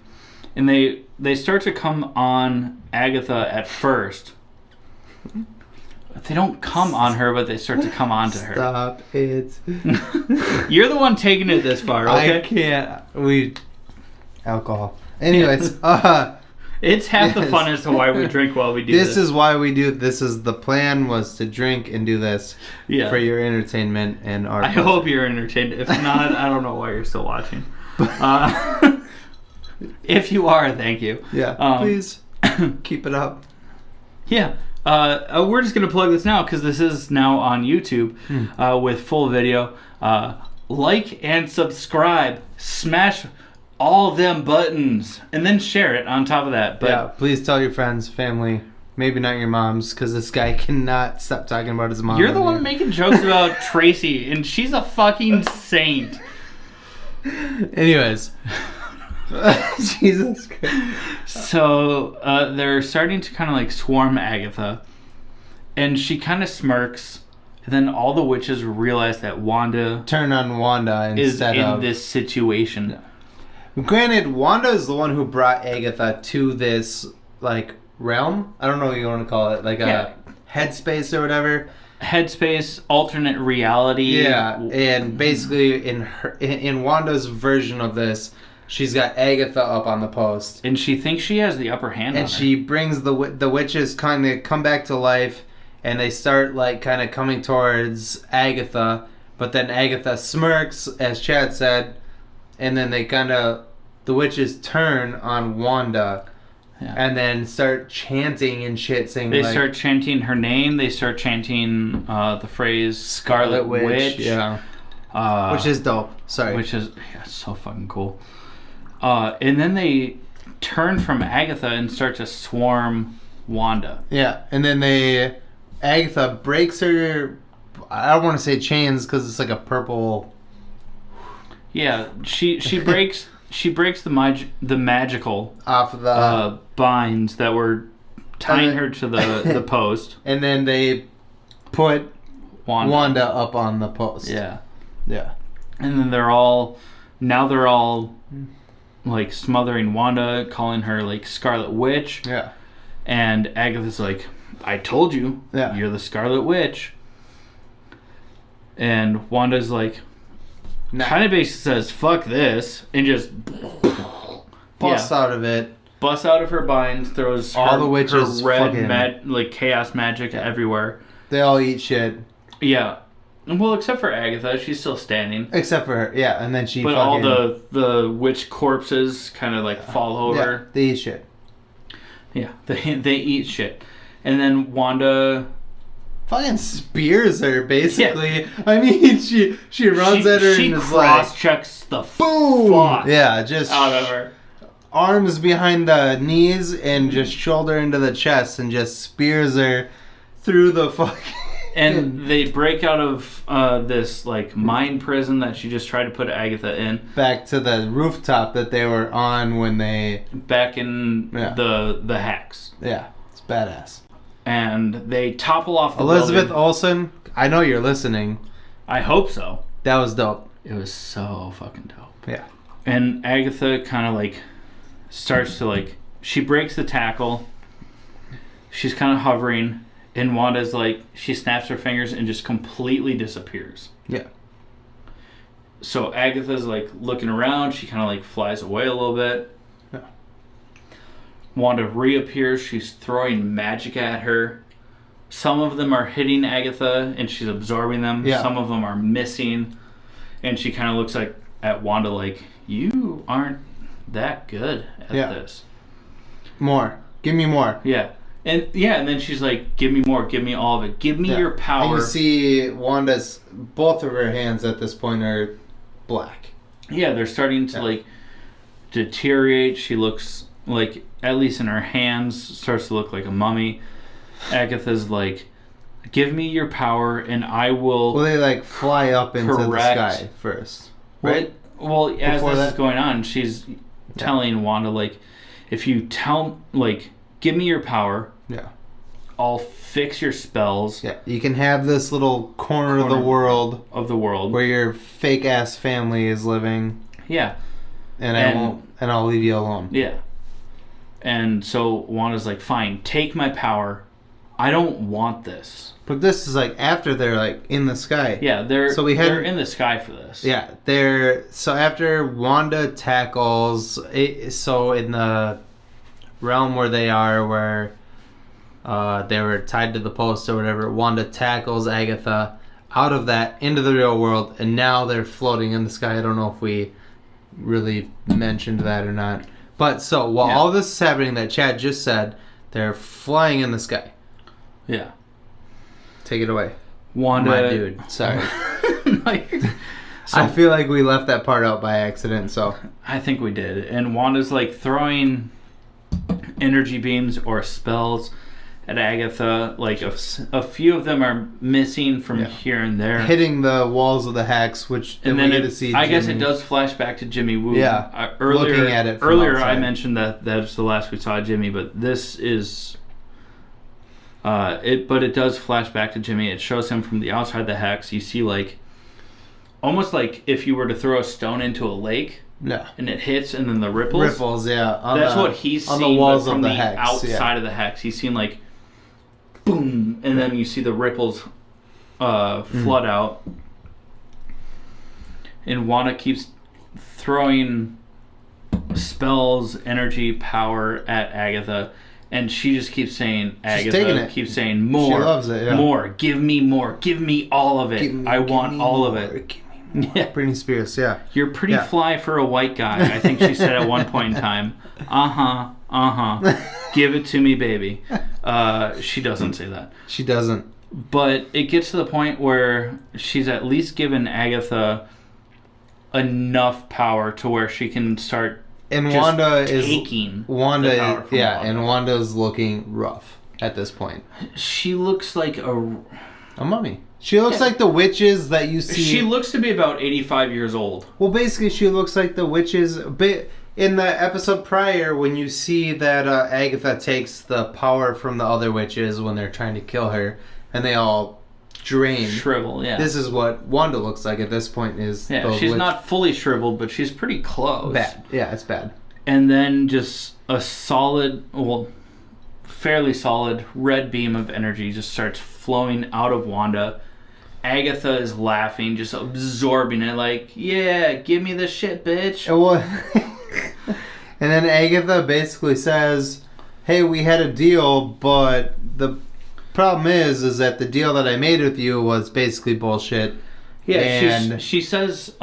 and they start to come on Agatha at first. They don't come on her, but they start to come onto her. Stop it. You're the one taking it this far, okay? I can't. Alcohol. Anyways, it's half the fun as to why we drink while we do this. This is why we do. This is the plan, was to drink and do this for your entertainment and our. I hope you're entertained. If not, I don't know why you're still watching. If you are, thank you. Yeah, please keep it up. Yeah. We're just going to plug this now because this is now on YouTube with full video. Like and subscribe. Smash all them buttons. And then share it on top of that. But yeah, please tell your friends, family, maybe not your moms, because this guy cannot stop talking about his mom. You're the one making jokes about Tracy, and she's a fucking saint. Anyways. Jesus Christ. So they're starting to kind of like swarm Agatha, and she kind of smirks. And then all the witches realize that Wanda turn on Wanda is instead in this situation. Yeah. Granted, Wanda is the one who brought Agatha to this like realm. I don't know what you want to call it, like a headspace or whatever. Headspace, alternate reality. Yeah, and basically in Wanda's version of this, she's got Agatha up on the post, and she thinks she has the upper hand. And she brings the witches kind of come back to life, and they start like kind of coming towards Agatha. But then Agatha smirks, as Chad said, and then the witches turn on Wanda. Yeah. And then start chanting and shit, saying they start chanting her name. They start chanting the phrase Scarlet Witch. Yeah. Which is dope. Sorry. Which is so fucking cool. And then they turn from Agatha and start to swarm Wanda. Yeah. And then Agatha breaks her, I don't want to say chains because it's like a purple. Yeah. She breaks the magical off of the binds that were tying her to the post. And then they put Wanda up on the post. Yeah. Yeah. And then they're all like smothering Wanda, calling her like Scarlet Witch. Yeah. And Agatha's like, I told you, you're the Scarlet Witch. And Wanda's like, kind of basically says, fuck this, and just busts out of it. Busts out of her binds, throws all the witches her red like chaos magic everywhere. They all eat shit. Yeah. Well, except for Agatha, she's still standing. Except for her, yeah, and then she. But all the witch corpses kind of like fall over. Yeah, they eat shit. Yeah, they eat shit, and then Wanda fucking spears her basically. Yeah. I mean, she runs at her and is cross checks the boom. Fuck yeah, just out of her. Arms behind the knees and just shoulder into the chest and just spears her through the fucking. And they break out of this like mind prison that she just tried to put Agatha in. Back to the rooftop that they were on when they. Back in the hacks. Yeah, it's badass. And they topple off the Elizabeth building. Olsen, I know you're listening. I hope so. That was dope. It was so fucking dope. Yeah. And Agatha kind of like starts to like, she breaks the tackle. She's kind of hovering. And Wanda's like, she snaps her fingers and just completely disappears. Yeah. So Agatha's like looking around. She kind of like flies away a little bit. Yeah. Wanda reappears. She's throwing magic at her. Some of them are hitting Agatha and she's absorbing them. Yeah. Some of them are missing. And she kind of looks like at Wanda like, you aren't that good at this. More. Give me more. Yeah. And then she's like, give me more, give me all of it. Give me your power. And you see Wanda's, both of her hands at this point are black. Yeah, they're starting to like deteriorate. She looks like, at least in her hands, starts to look like a mummy. Agatha's like, give me your power and I will. Well, they like fly up into the sky first, right? Well, as this is going on, she's telling Wanda like, if you give me your power. Yeah. I'll fix your spells. Yeah. You can have this little corner of the world where your fake ass family is living. Yeah. And I'll leave you alone. Yeah. And so Wanda's like, fine, take my power. I don't want this. But this is like after they're like in the sky. Yeah, they're in the sky for this. Yeah, so after Wanda tackles so in the realm where they are, where they were tied to the post or whatever, Wanda tackles Agatha out of that into the real world, and now they're floating in the sky. I don't know if we really mentioned that or not, But so while Yeah. all this is happening that Chad just said, they're flying in the sky. Yeah. Take it away. Wanda. My dude. Sorry. No, you're- I feel like we left that part out by accident, so. I think we did. And Wanda's like throwing energy beams or spells at Agatha. Like a few of them are missing from here and there. Hitting the walls of the hex, which And we then get to see I guess Jimmy. it does flash back to Jimmy Woo. Yeah, Earlier, looking at it from earlier outside. I mentioned that that's the last we saw of Jimmy, but this is... But it does flash back to Jimmy. It shows him from the outside the hex. You see like... Almost like if you were to throw a stone into a lake... Yeah. And it hits, and then the ripples. Ripples, yeah. That's what he's on seeing. the walls but from of the the hex, outside of the hex, he's seeing like, boom, and then you see the ripples flood out. And Wanda keeps throwing spells, energy, power at Agatha, and she just keeps saying, Agatha keeps saying, more. She loves it, yeah. More. Give me all of it. I want all of it. Yeah. Britney Spears, yeah. You're pretty fly for a white guy, I think she said at one point in time. Give it to me, baby. She doesn't say that. She doesn't. But it gets to the point where she's at least given Agatha enough power to where she can start and just Wanda taking is Wanda, the power from yeah, Wanda. and Wanda's looking rough at this point. She looks like A mummy. She looks like the witches that you see. She looks to be about 85 years old. Well, basically, she looks like the witches. In the episode prior, when you see that Agatha takes the power from the other witches when they're trying to kill her, and they all drain. Shrivel, yeah. This is what Wanda looks like at this point. Is She's not fully shriveled, but she's pretty close. bad. Yeah, it's bad. And then just a fairly solid red beam of energy just starts flowing out of Wanda. Agatha is laughing, just absorbing it, like, yeah, give me the shit, bitch. And then Agatha basically says, hey, we had a deal, but the problem is that the deal that I made with you was basically bullshit. Yeah, and she says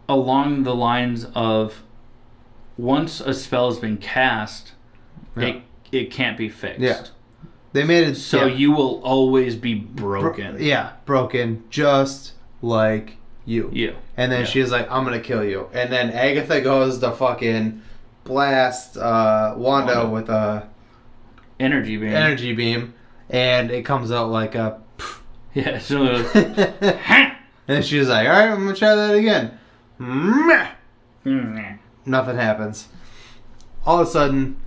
along the lines of, once a spell has been cast, it can't be fixed. Yeah. They made it so you will always be broken. Broken, just like you. You. And then she's like, I'm gonna kill you. And then Agatha goes to fucking blast Wanda with a energy beam. And it comes out like a yeah, so and she's like, alright, I'm gonna try that again. Nothing happens. All of a sudden,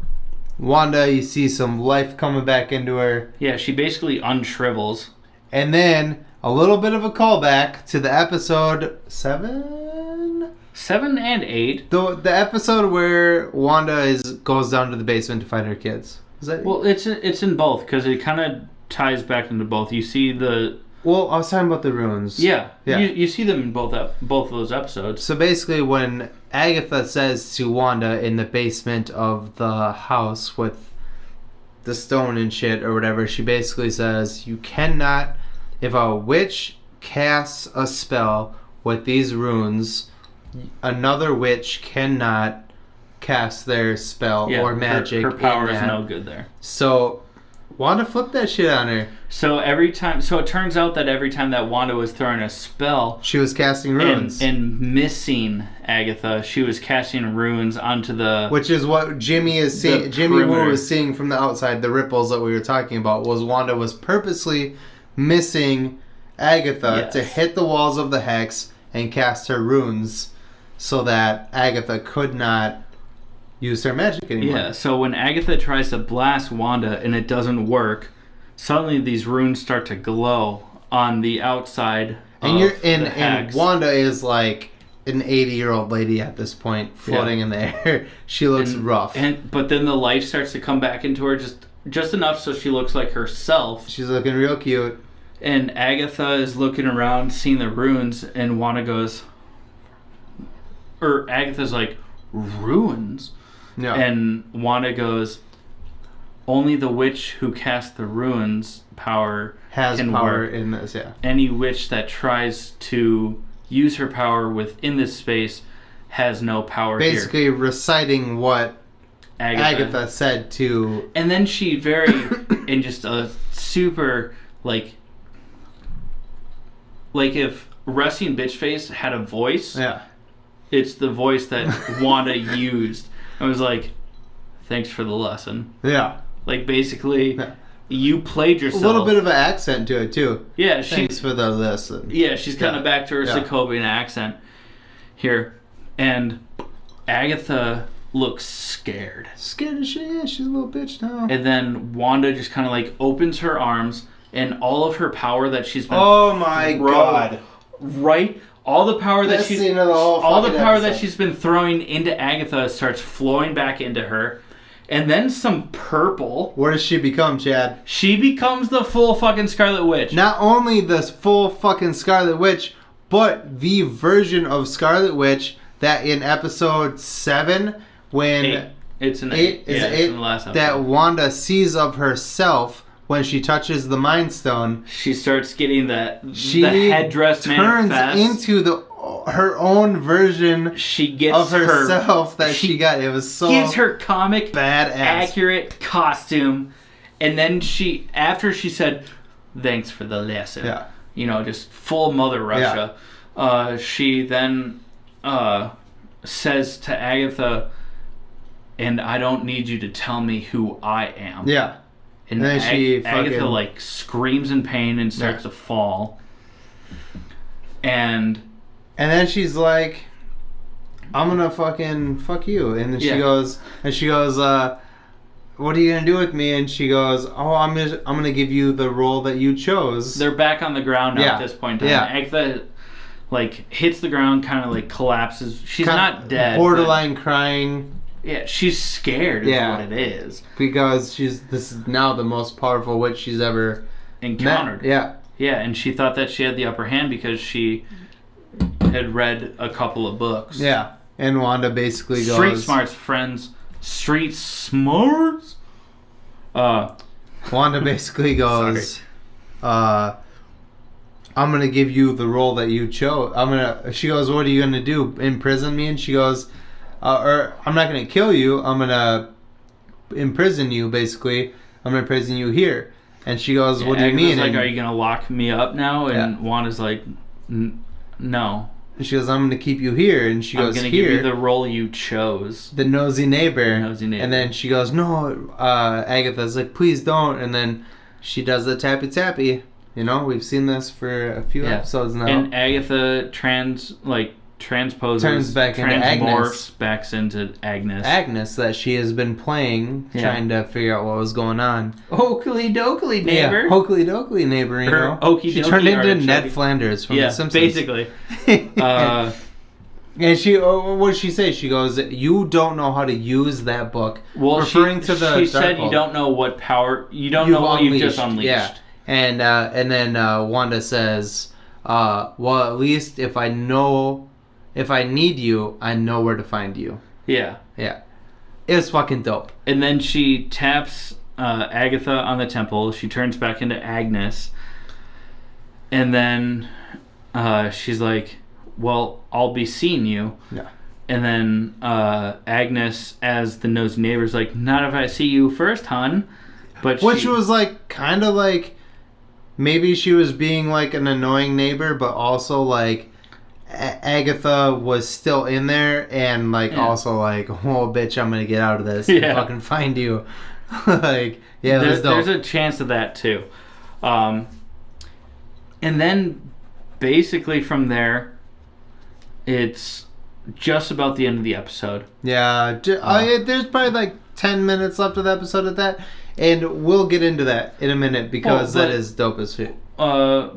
Wanda, you see some life coming back into her. Yeah, she basically unshrivels. And then a little bit of a callback to the episode 7? 7 and 8. The episode where Wanda goes down to the basement to find her kids. Is that Well, it's in both, because it kind of ties back into both. You see the... Well, I was talking about the runes. Yeah. You see them in both of those episodes. So basically when Agatha says to Wanda in the basement of the house with the stone and shit or whatever, she basically says, you cannot, if a witch casts a spell with these runes, another witch cannot cast their spell or magic. Her power is no good there. So Wanda flipped that shit on her. So it turns out that every time that Wanda was throwing a spell, she was casting runes and missing Agatha, she was casting runes onto the... Which is what Jimmy is seeing. Jimmy Woo is seeing from the outside. The ripples that we were talking about was Wanda was purposely missing Agatha to hit the walls of the hex and cast her runes so that Agatha could not use her magic anymore. Yeah, so when Agatha tries to blast Wanda and it doesn't work, suddenly these runes start to glow on the outside and Wanda is like an 80-year-old lady at this point, floating in the air. She looks rough. But then the life starts to come back into her just enough so she looks like herself. She's looking real cute. And Agatha is looking around, seeing the runes, and Wanda goes... Or Agatha's like, runes? Yeah. And Wanda goes, only the witch who cast the runes can power work. in this, yeah. Any witch that tries to use her power within this space has no power basically here. reciting what Agatha said to... And then she in just a super, like if Rusty and Bitchface had a voice, it's the voice that Wanda used. I was like, thanks for the lesson. Yeah. Like, basically, you played yourself. A little bit of an accent to it, too. Yeah. Thanks for the lesson. Yeah, she's kind of back to her Sokovian accent here. And Agatha looks scared. Scared as shit. Yeah, she's a little bitch now. And then Wanda just kind of, like, opens her arms, and all of her power that she's been... Oh, my God. Right? All the power that she's... All the power that she's been throwing into Agatha starts flowing back into her. And then some purple. What does she become, Chad? She becomes the full fucking Scarlet Witch. Not only the full fucking Scarlet Witch, but the version of Scarlet Witch that in episode 7, when... 8. It's an 8. It's in the last episode. That Wanda sees of herself when she touches the Mind Stone. She starts getting the headdress turns manifest. Into her own version of herself that she got. It was so gives her comic badass accurate costume, and then after she said thanks for the lesson, just full Mother Russia, she then says to Agatha, and I don't need you to tell me who I am. Yeah. And then Agatha like screams in pain and starts to fall. And then she's like, I'm gonna fucking fuck you. And then she goes, what are you gonna do with me? And she goes, oh, I'm gonna give you the role that you chose. They're back on the ground now at this point in time. Agatha like hits the ground, kind of like collapses. She's not dead. Borderline crying. Yeah, she's scared is what it is. Because this is now the most powerful witch she's ever encountered. Met. Yeah, and she thought that she had the upper hand because she had read a couple of books. Yeah, and Wanda basically goes... Street smarts, friends. Street smarts? Wanda basically goes, I'm going to give you the role that you chose. She goes, what are you going to do? Imprison me? And she goes... or I'm not going to kill you. I'm going to imprison you, basically. I'm going to imprison you here. And she goes, what do you mean? Like, are you going to lock me up now? And Wanda's like, no. And she goes, I'm going to keep you here. And she goes, I'm going to give you the role you chose. The nosy neighbor. Nosy neighbor. And then she goes, no. Agatha's like, please don't. And then she does the tappy tappy. You know, we've seen this for a few episodes now. And Agatha transposes, turns back into Agnes. Back into Agnes. Agnes that she has been playing, trying to figure out what was going on. Oakley dokley neighbor. Yeah, Oakley dokley neighbor, you know. She turned into Ned Flanders from The Simpsons. Basically. And she, what did she say? She goes, you don't know how to use that book. Well, referring to the she said you don't know what power, you don't know what you've just unleashed. Yeah. And then Wanda says, well, at least if I need you, I know where to find you. Yeah. Yeah. It was fucking dope. And then she taps Agatha on the temple. She turns back into Agnes. And then she's like, well, I'll be seeing you. Yeah. And then Agnes, as the nosy neighbor's like, not if I see you first, hon. Which was like, kind of like, maybe she was being like an annoying neighbor, but also like, Agatha was still in there and like also like, oh bitch, I'm gonna get out of this and fucking find you. Like, yeah, there's a chance of that too. And then basically from there, it's just about the end of the episode. Yeah, there's probably like 10 minutes left of the episode at that, and we'll get into that in a minute because that is dope as shit.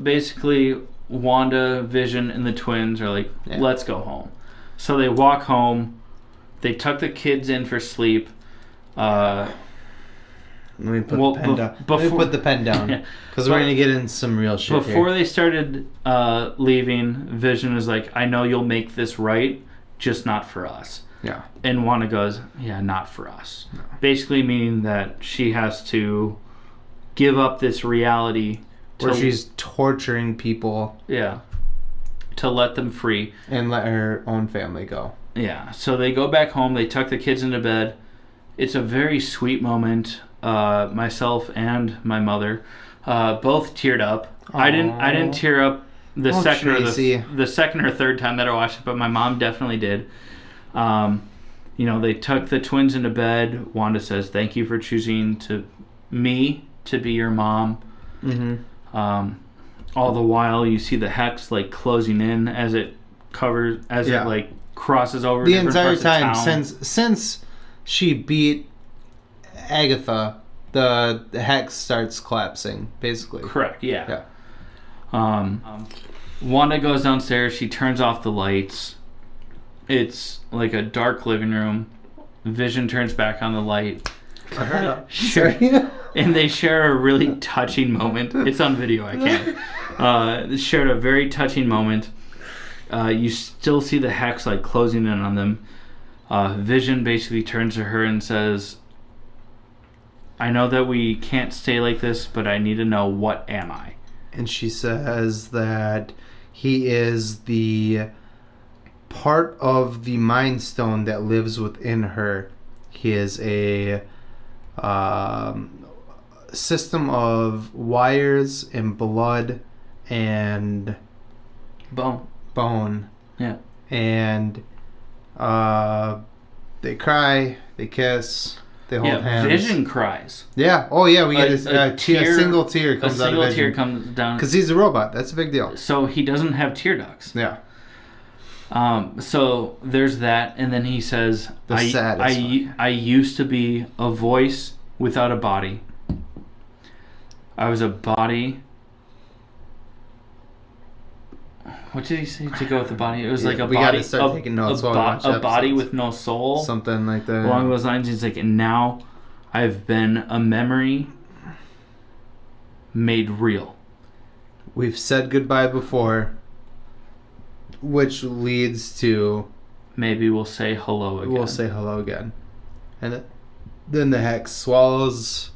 Basically, Wanda, Vision, and the twins are like, let's go home. So they walk home. They tuck the kids in for sleep. Let me put the pen down. Because we're going to get in some real shit Before they started leaving, Vision was like, I know you'll make this right, just not for us. Yeah. And Wanda goes, yeah, not for us. No. Basically meaning that she has to give up this reality where she's torturing people. Yeah. To let them free. And let her own family go. Yeah, so they go back home. They tuck the kids into bed. It's a very sweet moment. Myself and my mother both teared up. Aww. I didn't tear up the second Tracy. or the second or third time that I watched it, but my mom definitely did. They tuck the twins into bed. Wanda says, "Thank you for choosing me to be your mom." Mm-hmm. All the while, you see the hex like closing in as it like crosses over the different entire parts time of town. since she beat Agatha. The hex starts collapsing, basically. Correct. Yeah. Wanda goes downstairs. She turns off the lights. It's like a dark living room. Vision turns back on the light. And they share a really touching moment. It's on video, I can't. They shared a very touching moment. You still see the hex like closing in on them. Vision basically turns to her and says, "I know that we can't stay like this, but I need to know, what am I?" And she says that he is the part of the Mind Stone that lives within her. He is a system of wires and blood and bone. Yeah. And they cry, they kiss, they hold hands. Vision cries. Yeah. Oh, yeah. We get a single tear comes out of Vision. A single tear comes down. Because he's a robot. That's a big deal. So he doesn't have tear ducts. Yeah. So there's that, and then he says, I used to be a voice without a body. I was a body. What did he say to go with the body? It was like a we body. Gotta start taking notes while we watch a body episodes. with no soul. Something like that. Along those lines, he's like, and now I've been a memory made real. We've said goodbye before, which leads to maybe we'll say hello again. We'll say hello again. And then the hex swallows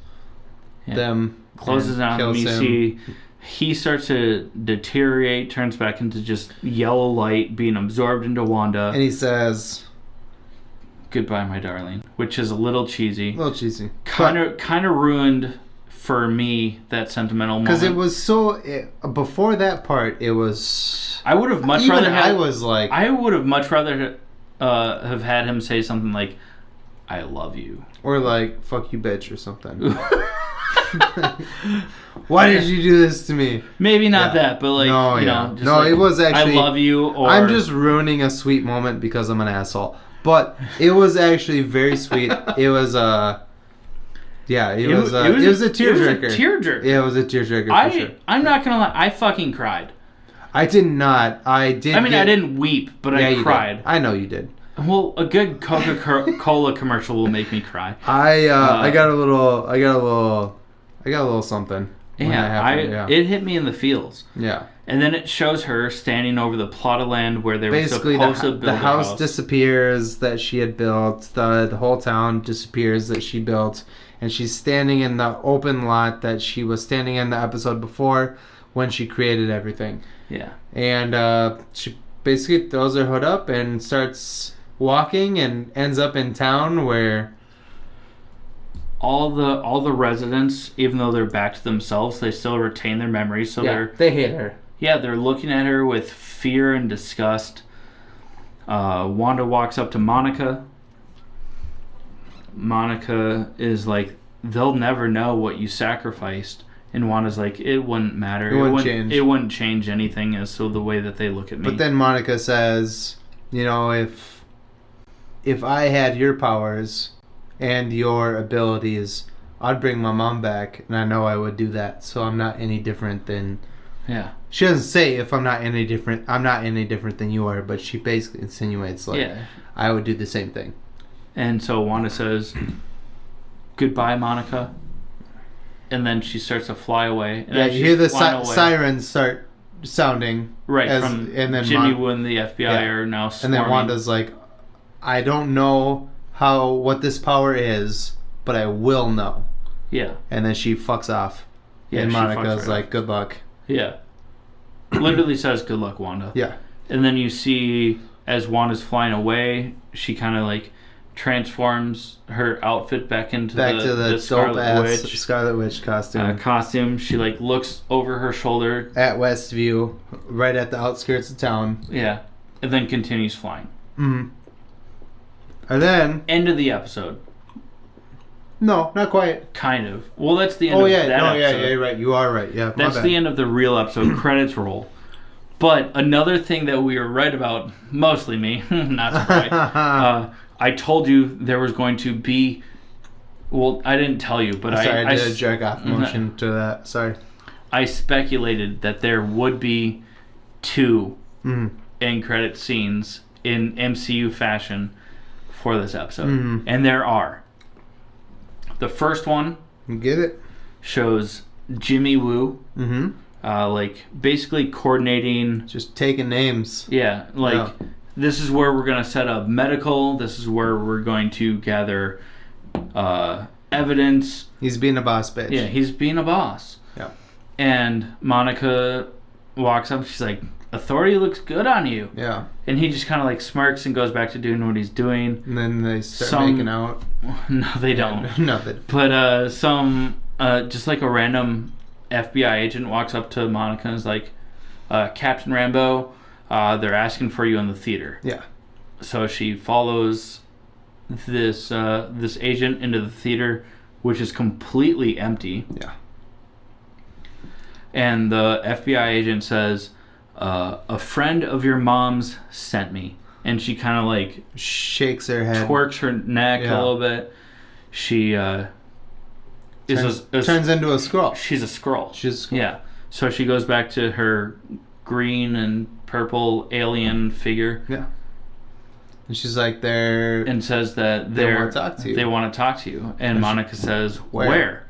them. Closes on him. You see he starts to deteriorate, turns back into just yellow light, being absorbed into Wanda. And he says, "Goodbye, my darling," which is a little cheesy. Kind of ruined for me that sentimental moment. Because it was so... before that part, it was... I would have much rather... I would have much rather have had him say something like, "I love you." Or like, "Fuck you, bitch," or something. Why did you do this to me? Maybe not that, but like, just like, it was actually... "I love you," or... I'm just ruining a sweet moment because I'm an asshole. But it was actually very sweet. It was it was a tearjerker. Yeah, it was a tearjerker for sure. I'm not gonna lie, I fucking cried. I did not. I didn't weep, but I cried. I know you did. Well, a good Coca-Cola commercial will make me cry. I got a little something. It hit me in the feels. Yeah. And then it shows her standing over the plot of land where they were supposed to build the house disappears that she had built. The whole town disappears that she built. And she's standing in the open lot that she was standing in the episode before when she created everything. Yeah. And she basically throws her hood up and starts walking and ends up in town where... all the residents, even though they're back to themselves, they still retain their memories. So they hate her. Yeah, they're looking at her with fear and disgust. Wanda walks up to Monica. Monica is like, "They'll never know what you sacrificed." And Wanda's like, "It wouldn't matter. It wouldn't change anything as to the way that they look at me." But then Monica says, if I had your powers and your abilities, I'd bring my mom back, and I know I would do that. So I'm not any different than... Yeah. She doesn't say if I'm not any different than you are, but she basically insinuates I would do the same thing. And so Wanda says, "Goodbye, Monica." And then she starts to fly away. And you hear the sirens start sounding. Right, and then Jimmy Woo and the FBI are now swarming. And then Wanda's like, "I don't know what this power is, but I will know." Yeah. And then she fucks off. Yeah, and Monica's like, "Good luck." Yeah. Literally says, "Good luck, Wanda." Yeah. And then you see as Wanda's flying away, she kind of like transforms her outfit back into the Scarlet Witch. Scarlet Witch costume. She like looks over her shoulder at Westview, right at the outskirts of town. Yeah, and then continues flying. Mm-hmm. And then end of the episode. No, not quite. Kind of. Well, that's the end of that episode. Yeah, you're right. You are right. Yeah, that's the end of the real episode. Credits roll. But another thing that we were right about, mostly me, not surprised. I told you there was going to be. Well, I didn't tell you, but I did a jerk off motion to that. Sorry. I speculated that there would be 2 end credit scenes in MCU fashion for this episode, and there are. The first one, get it, shows Jimmy Woo, like basically coordinating, just taking names. Yeah, like this is where we're gonna set up medical. This is where we're going to gather evidence. He's being a boss bitch. Yeah, he's being a boss. Yeah. And Monica walks up. She's like, "Authority looks good on you." Yeah. And he just kind of like smirks and goes back to doing what he's doing. And then they start making out. No, they don't. No, but just like a random FBI agent walks up to Monica and is like, Captain Rambeau, they're asking for you in the theater. Yeah. So she follows this agent into the theater, which is completely empty. Yeah. And the FBI agent says, a friend of your mom's sent me. And she kind of like shakes her head, twerks her neck a little bit. She turns into a Skrull. She's a Skrull. Yeah. So she goes back to her green and purple alien figure. Yeah. And she's like, and says that they want to talk to you. They want to talk to you. And Monica says, where?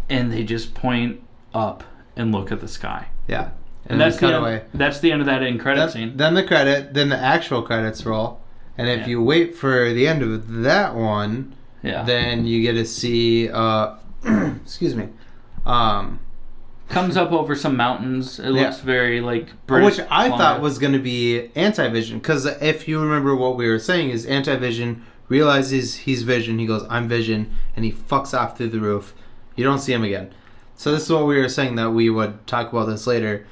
And they just point up and look at the sky. Yeah. And that's the end of that end credit scene. Then the actual credits roll. And if you wait for the end of that one, then you get to see excuse me. Comes up over some mountains. It looks very like British. Which I thought was going to be Anti-Vision, because if you remember what we were saying is Anti-Vision realizes he's Vision, he goes, I'm Vision, and he fucks off through the roof. You don't see him again. So this is what we were saying, that we would talk about this later.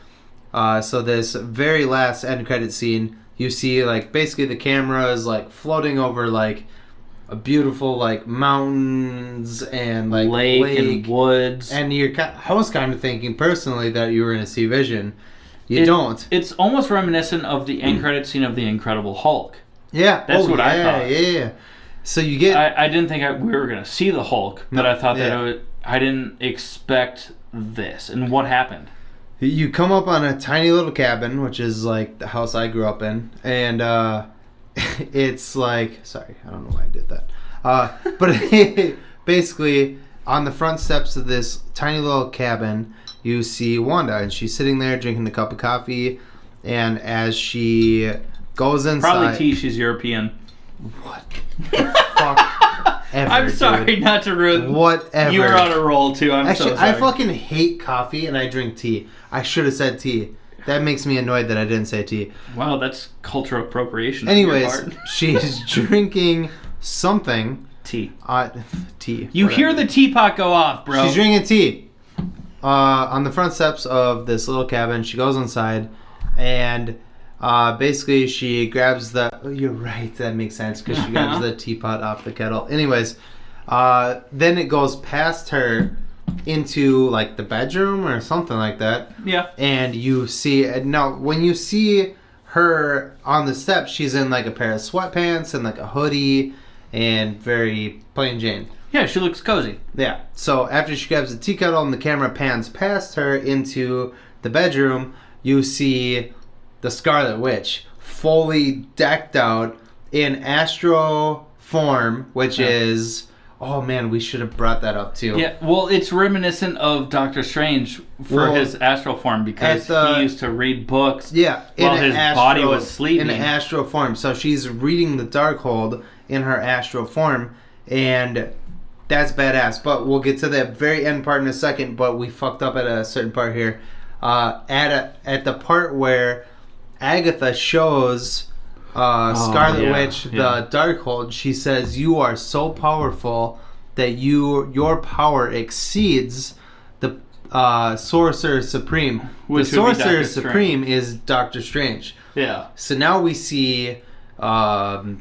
So this very last end credit scene, you see like basically the camera is like floating over like a beautiful like mountains and like lake and woods, and I was kind of thinking personally that you were going to see Vision. You don't. It's almost reminiscent of the end credit scene of the Incredible Hulk. Yeah, that's what I thought. Yeah. So you get. I didn't think we were going to see the Hulk, but I thought that I didn't expect this. And what happened? You come up on a tiny little cabin, which is like the house I grew up in, and it's like, sorry, I don't know why I did that. But basically, on the front steps of this tiny little cabin, you see Wanda, and she's sitting there drinking a cup of coffee, and as she goes inside... Probably tea, she's European. What the fuck ever, I'm sorry, dude. Not to ruin... Whatever. You were on a roll, too. Actually, so sorry. I fucking hate coffee, and I drink tea. I should have said tea. That makes me annoyed that I didn't say tea. Wow, that's cultural appropriation. Anyways, she's drinking something. Tea. Tea. You hear the teapot go off, bro. She's drinking tea. On the front steps of this little cabin, she goes inside, and basically she grabs the... Oh, you're right, that makes sense, because she grabs the teapot off the kettle. Anyways, then it goes past her into like the bedroom or something like that. Yeah. And you see, now when you see her on the steps, she's in like a pair of sweatpants and like a hoodie and very plain Jane. Yeah, she looks cozy. Yeah. So after she grabs the tea kettle and the camera pans past her into the bedroom, you see the Scarlet Witch fully decked out in astro form, which is... Oh man, we should have brought that up too. Yeah, well, it's reminiscent of Doctor Strange for his astral form, because he used to read books while his body was sleeping. In astral form. So she's reading the Darkhold in her astral form, and that's badass. But we'll get to that very end part in a second, but we fucked up at a certain part here. At the part where Agatha shows Scarlet Witch, the Darkhold, she says, "You are so powerful that your power exceeds the Sorcerer Supreme." Which the would be Sorcerer Doctor Supreme Strange. is Doctor Strange. Yeah. So now we see Wanda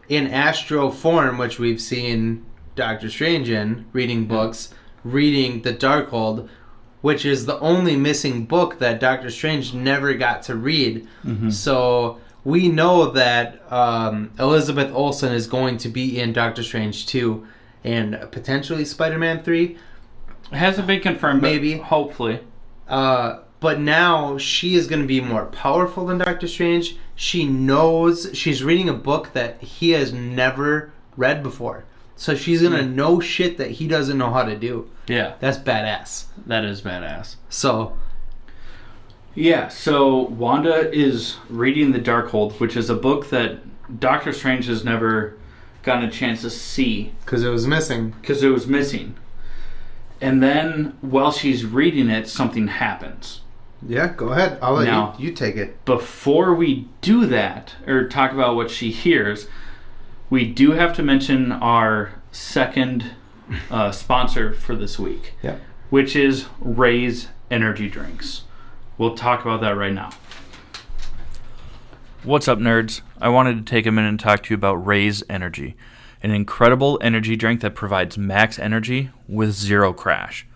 in astral form, which we've seen Doctor Strange in, reading books, reading the Darkhold, which is the only missing book that Doctor Strange never got to read. Mm-hmm. So we know that Elizabeth Olsen is going to be in Doctor Strange 2 and potentially Spider-Man 3. It hasn't been confirmed, Maybe. but hopefully. But now she is going to be more powerful than Doctor Strange. She knows, she's reading a book that he has never read before. So she's going to know shit that he doesn't know how to do. Yeah. That's badass. That is badass. So. Yeah, so Wanda is reading The Darkhold, which is a book that Doctor Strange has never gotten a chance to see. Because it was missing. Because it was missing. And then, while she's reading it, something happens. Yeah, go ahead. I'll let you take it. Before we do that, or talk about what she hears, we do have to mention our second sponsor for this week, which is Ray's Energy Drinks. We'll talk about that right now. What's up, nerds? I wanted to take a minute and talk to you about Ray's Energy, an incredible energy drink that provides max energy with zero crash.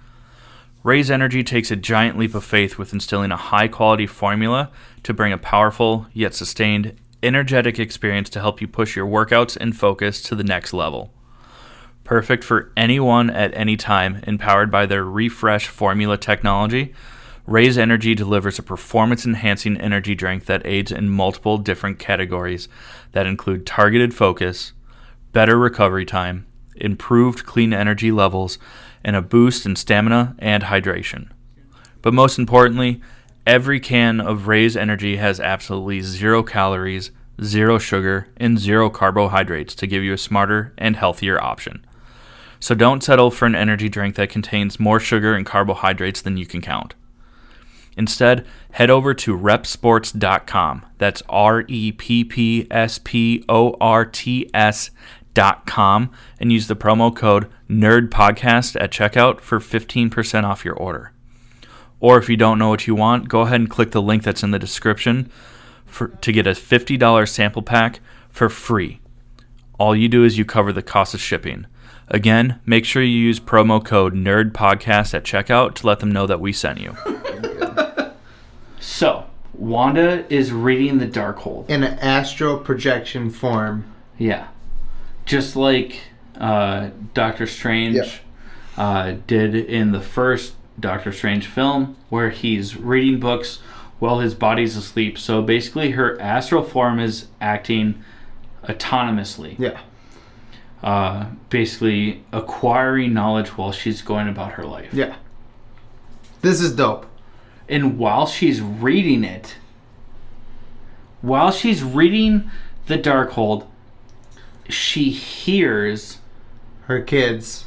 Ray's Energy takes a giant leap of faith with instilling a high-quality formula to bring a powerful, yet sustained, energetic experience to help you push your workouts and focus to the next level. Perfect for anyone at any time, and powered by their Refresh formula technology, Ray's Energy delivers a performance-enhancing energy drink that aids in multiple different categories that include targeted focus, better recovery time, improved clean energy levels, and a boost in stamina and hydration. But most importantly, every can of Ray's Energy has absolutely 0 calories, 0 sugar, and 0 carbohydrates to give you a smarter and healthier option. So don't settle for an energy drink that contains more sugar and carbohydrates than you can count. Instead, head over to repsports.com. That's REPPSPORTS.com and use the promo code NERDPODCAST at checkout for 15% off your order. Or if you don't know what you want, go ahead and click the link that's in the description to get a $50 sample pack for free. All you do is you cover the cost of shipping. Again, make sure you use promo code NERDPODCAST at checkout to let them know that we sent you. So, Wanda is reading the Darkhold. In an astral projection form. Yeah. Just like Doctor Strange did in the first Doctor Strange film, where he's reading books while his body's asleep. So basically her astral form is acting autonomously. Yeah. Basically acquiring knowledge while she's going about her life. Yeah. This is dope. And while she's reading it, while she's reading the Darkhold, she hears her kids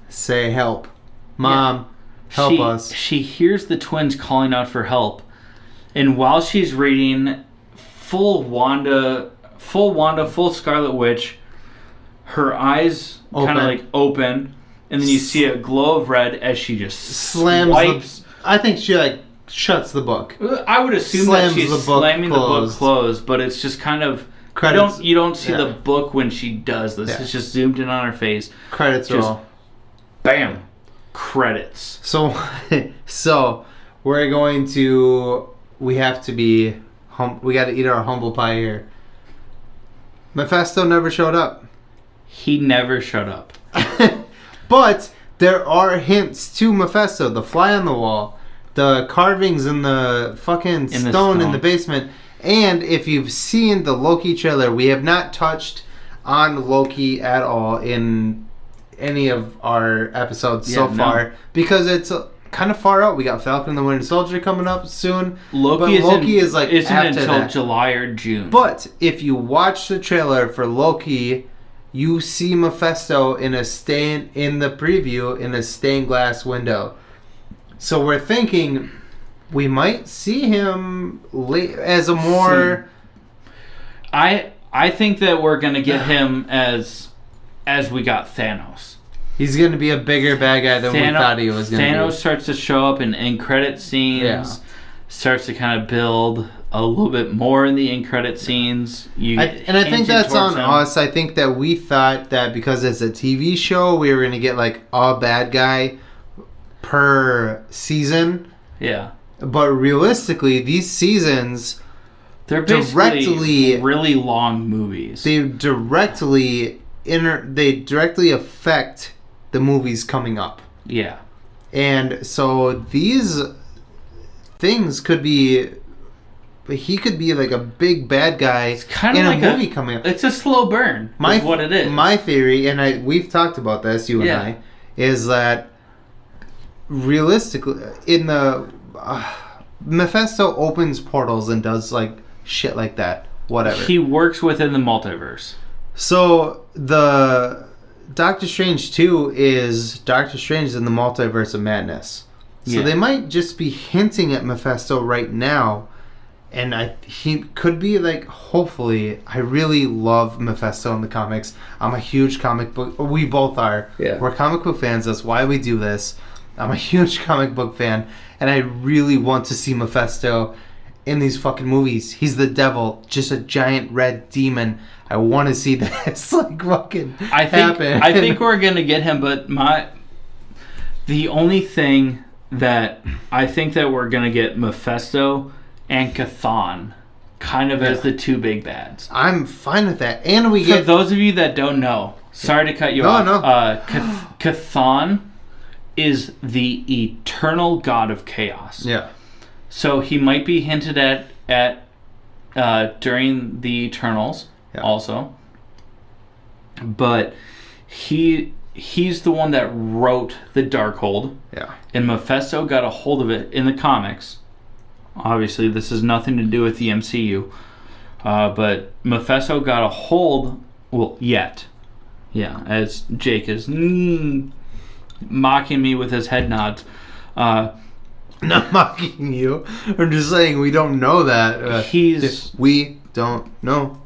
say, "Help, Mom, help us." She hears the twins calling out for help, and while she's reading, full Wanda, full Scarlet Witch, her eyes kind of like open, and then you see a glow of red as she just slams. I think she shuts the book. I would assume that she's slamming the book closed, but it's just kind of credits. You don't see the book when she does this. Yeah. It's just zoomed in on her face. Credits roll. Bam. Credits. So we're going to. We have to be. We got to eat our humble pie here. Mephisto never showed up. He never showed up. But there are hints to Mephisto. The fly on the wall, the carvings in the fucking stone in the basement. And if you've seen the Loki trailer, we have not touched on Loki at all in any of our episodes so far. Because it's kind of far out. We got Falcon and the Winter Soldier coming up soon. Loki isn't until July or June. But if you watch the trailer for Loki, you see Mephisto in the preview in a stained glass window. So we're thinking we might see him as a more... I think that we're going to get him as we got Thanos. He's going to be a bigger bad guy than we thought he was going to be. Thanos starts to show up in end credit scenes, starts to kind of build a little bit more in the end credit scenes. I think that's on us. I think that we thought that because it's a TV show, we were going to get like a bad guy per season. Yeah. But realistically, these seasons, they're basically really long movies. They directly affect the movies coming up. Yeah. And so these things could be... He could be like a big bad guy in a movie coming up. It's a slow burn. Is what it is. My theory, and we've talked about this, you and I, is that realistically, in the Mephisto opens portals and does like shit like that. Whatever. He works within the multiverse. So the Doctor Strange 2 is Doctor Strange in the Multiverse of Madness. So they might just be hinting at Mephisto right now. And he could be like, hopefully, I really love Mephisto in the comics. I'm a huge comic book... We both are. Yeah. We're comic book fans. That's why we do this. I'm a huge comic book fan. And I really want to see Mephisto in these fucking movies. He's the devil. Just a giant red demon. I want to see this like fucking happen. I think we're going to get him, but the only thing that I think that we're going to get Mephisto and Chthon kind of as the two big bads. I'm fine with that. And For those of you that don't know, sorry to cut you off. No. Chthon is the eternal god of chaos. Yeah. So he might be hinted at during the Eternals also. But he's the one that wrote the Darkhold. Yeah. And Mephisto got a hold of it in the comics. Obviously, this has nothing to do with the MCU. But Mephisto got a hold... Well, yet. Yeah, as Jake is mocking me with his head nods. Not mocking you. I'm just saying we don't know that. We don't know.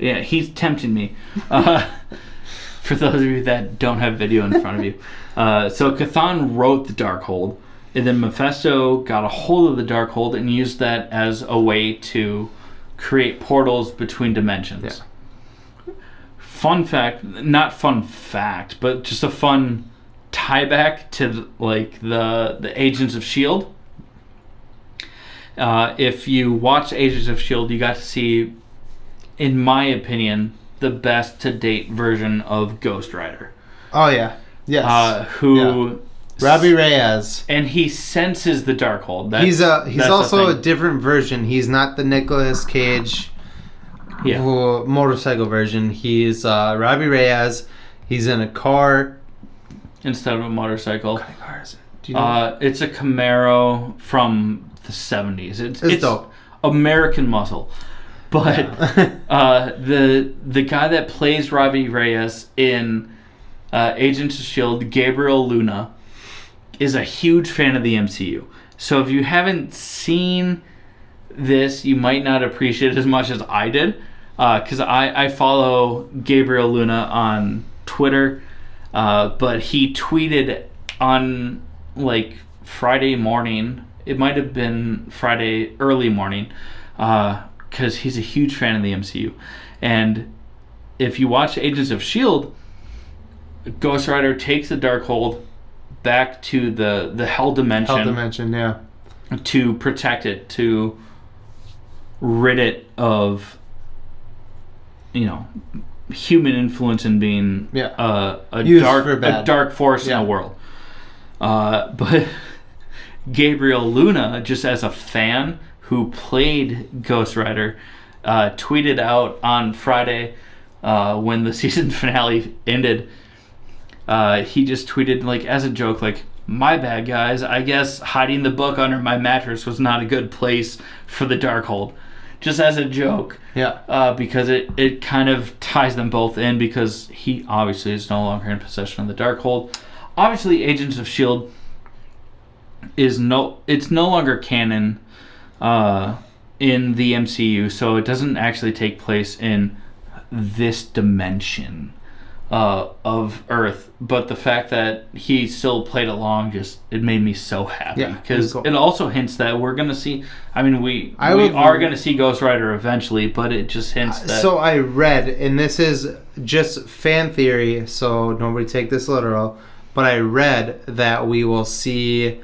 Yeah, he's tempting me. For those of you that don't have video in front of you. So Chthon wrote the Darkhold. And then Mephisto got a hold of the Darkhold and used that as a way to create portals between dimensions. Yeah. Fun fact, not fun fact, but just a fun tie back to like the Agents of S.H.I.E.L.D. If you watch Agents of S.H.I.E.L.D., you got to see, in my opinion, the best to date version of Ghost Rider. Oh yeah. Yes. Robbie Reyes. And he senses the Darkhold. He's also a different version. He's not the Nicolas Cage motorcycle version. He's Robbie Reyes. He's in a car. Instead of a motorcycle. What kind of car is it? Do you know? It's a Camaro from the 70s. It's dope. American muscle. But the guy that plays Robbie Reyes in Agents of S.H.I.E.L.D., Gabriel Luna, is a huge fan of the MCU. So if you haven't seen this, you might not appreciate it as much as I did. Because I follow Gabriel Luna on Twitter. But he tweeted on like Friday morning. It might have been Friday early morning. Because he's a huge fan of the MCU. And if you watch Agents of S.H.I.E.L.D., Ghost Rider takes the Darkhold back to the Hell Dimension. Hell Dimension, yeah. To protect it, to rid it of, human influence and being a dark force in the world. But Gabriel Luna, just as a fan who played Ghost Rider, tweeted out on Friday when the season finale ended. He just tweeted, like, as a joke, like, my bad, guys. I guess hiding the book under my mattress was not a good place for the Darkhold. Just as a joke. Yeah. Because it kind of ties them both in, because he obviously is no longer in possession of the Darkhold. Obviously, Agents of S.H.I.E.L.D. it's no longer canon in the MCU, so it doesn't actually take place in this dimension of Earth. But the fact that he still played along, it made me so happy, because it also hints that we're gonna see. I mean, we are gonna see Ghost Rider eventually, but it just hints that. So I read, and this is just fan theory, so nobody take this literal, but I read that we will see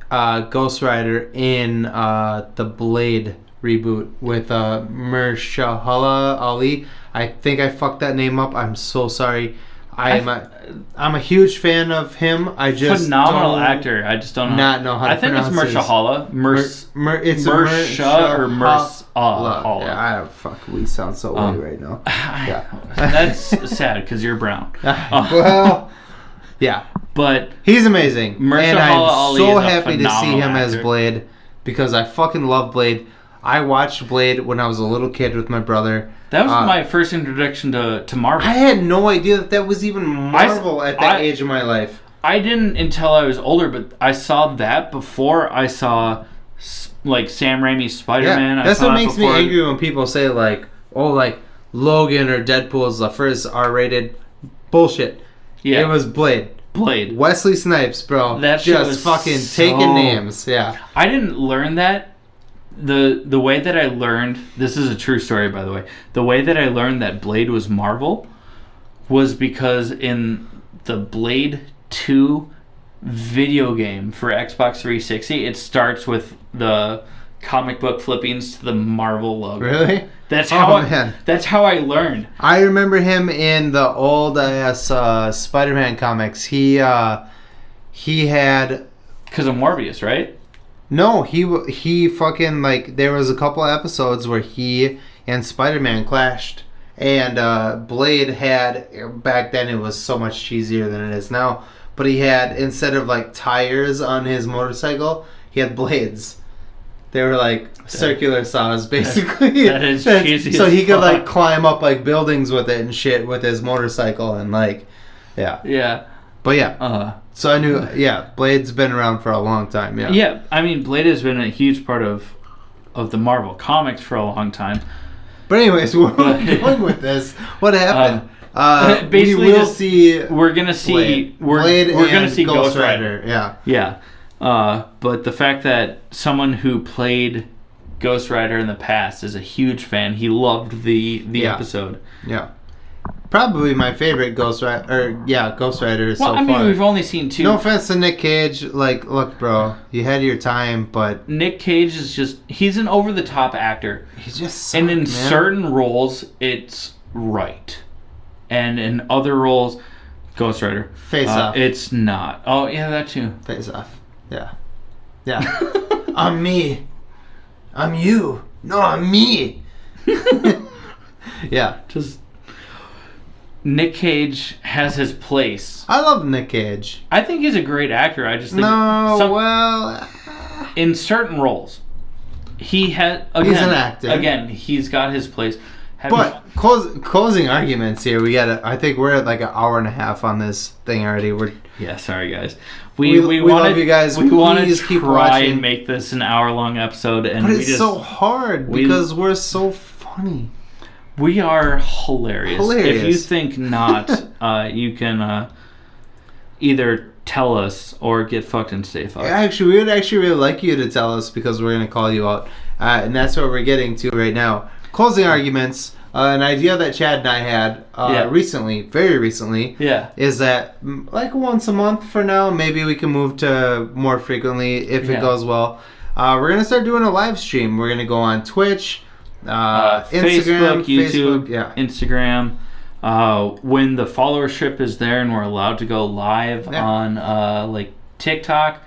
Ghost Rider in the Blade reboot with Mahershala Ali. I think I fucked that name up. I'm so sorry. I'm a huge fan of him. I just phenomenal actor. I just don't know how to pronounce it. I think it's Mahershala. It's Mersha or Mershala. Yeah, fuck. We sound so white right now. Yeah, that's sad because you're brown. Well, yeah, but he's amazing, and I'm so happy to see him actor. as Blade, because I fucking love Blade. I watched Blade when I was a little kid with my brother. That was my first introduction to Marvel. I had no idea that was even Marvel at that age of my life. I didn't until I was older, but I saw that before I saw like Sam Raimi's Spider-Man. Yeah, that's what makes me angry when people say like Logan or Deadpool is the first R-rated. Bullshit. Yeah, it was Blade. Wesley Snipes, bro. That shit was fucking taking names. Yeah. I didn't learn that. The way that I learned, this is a true story, by the way. The way that I learned that Blade was Marvel was because in the Blade 2 video game for Xbox 360, it starts with the comic book flippings to the Marvel logo. Really? That's how that's how I learned. I remember him in the old Spider-Man comics. He had, because of Morbius, right? No, he fucking, like, there was a couple episodes where he and Spider-Man clashed, and Blade had, back then it was so much cheesier than it is now, but he had, instead of like tires on his motorcycle, he had blades. They were like circular saws, basically. That is cheesy. So he could like climb up like buildings with it and shit with his motorcycle, and like, yeah. Yeah. But yeah. So I knew, Blade's been around for a long time, yeah. Yeah, I mean, Blade has been a huge part of the Marvel comics for a long time. But anyways, we're going with this. What happened? Basically, we're gonna see Ghost Rider. Yeah. But the fact that someone who played Ghost Rider in the past is a huge fan. He loved the episode. Yeah. Probably my favorite Ghost Rider so far. Well, I mean, we've only seen 2. No offense to Nick Cage. Like, look, bro, you had your time, but Nick Cage is he's an over-the-top actor. He's just and in certain roles, it's right. And in other roles, Ghost Rider. Face Off. It's not. Oh, yeah, that too. Face Off. Yeah. I'm me. I'm you. No, I'm me. Yeah. Just... Nick Cage has his place. I love Nick Cage. I think he's a great actor. I just think in certain roles, he's an actor. Again, he's got his place. Closing arguments here. I think we're at like an hour and a half on this thing already. Sorry guys. We love you guys. We want to keep try watching and make this an hour-long episode, but it's so hard because we're so funny. We are hilarious. If you think not, you can either tell us or get fucked and stay fucked. Actually, we would really like you to tell us, because we're going to call you out. And that's what we're getting to right now. Closing arguments. An idea that Chad and I had very recently, is that like once a month for now, maybe we can move to more frequently if it goes well. We're going to start doing a live stream. We're going to go on Twitch, Instagram, YouTube, Instagram. When the followership is there and we're allowed to go live on like TikTok,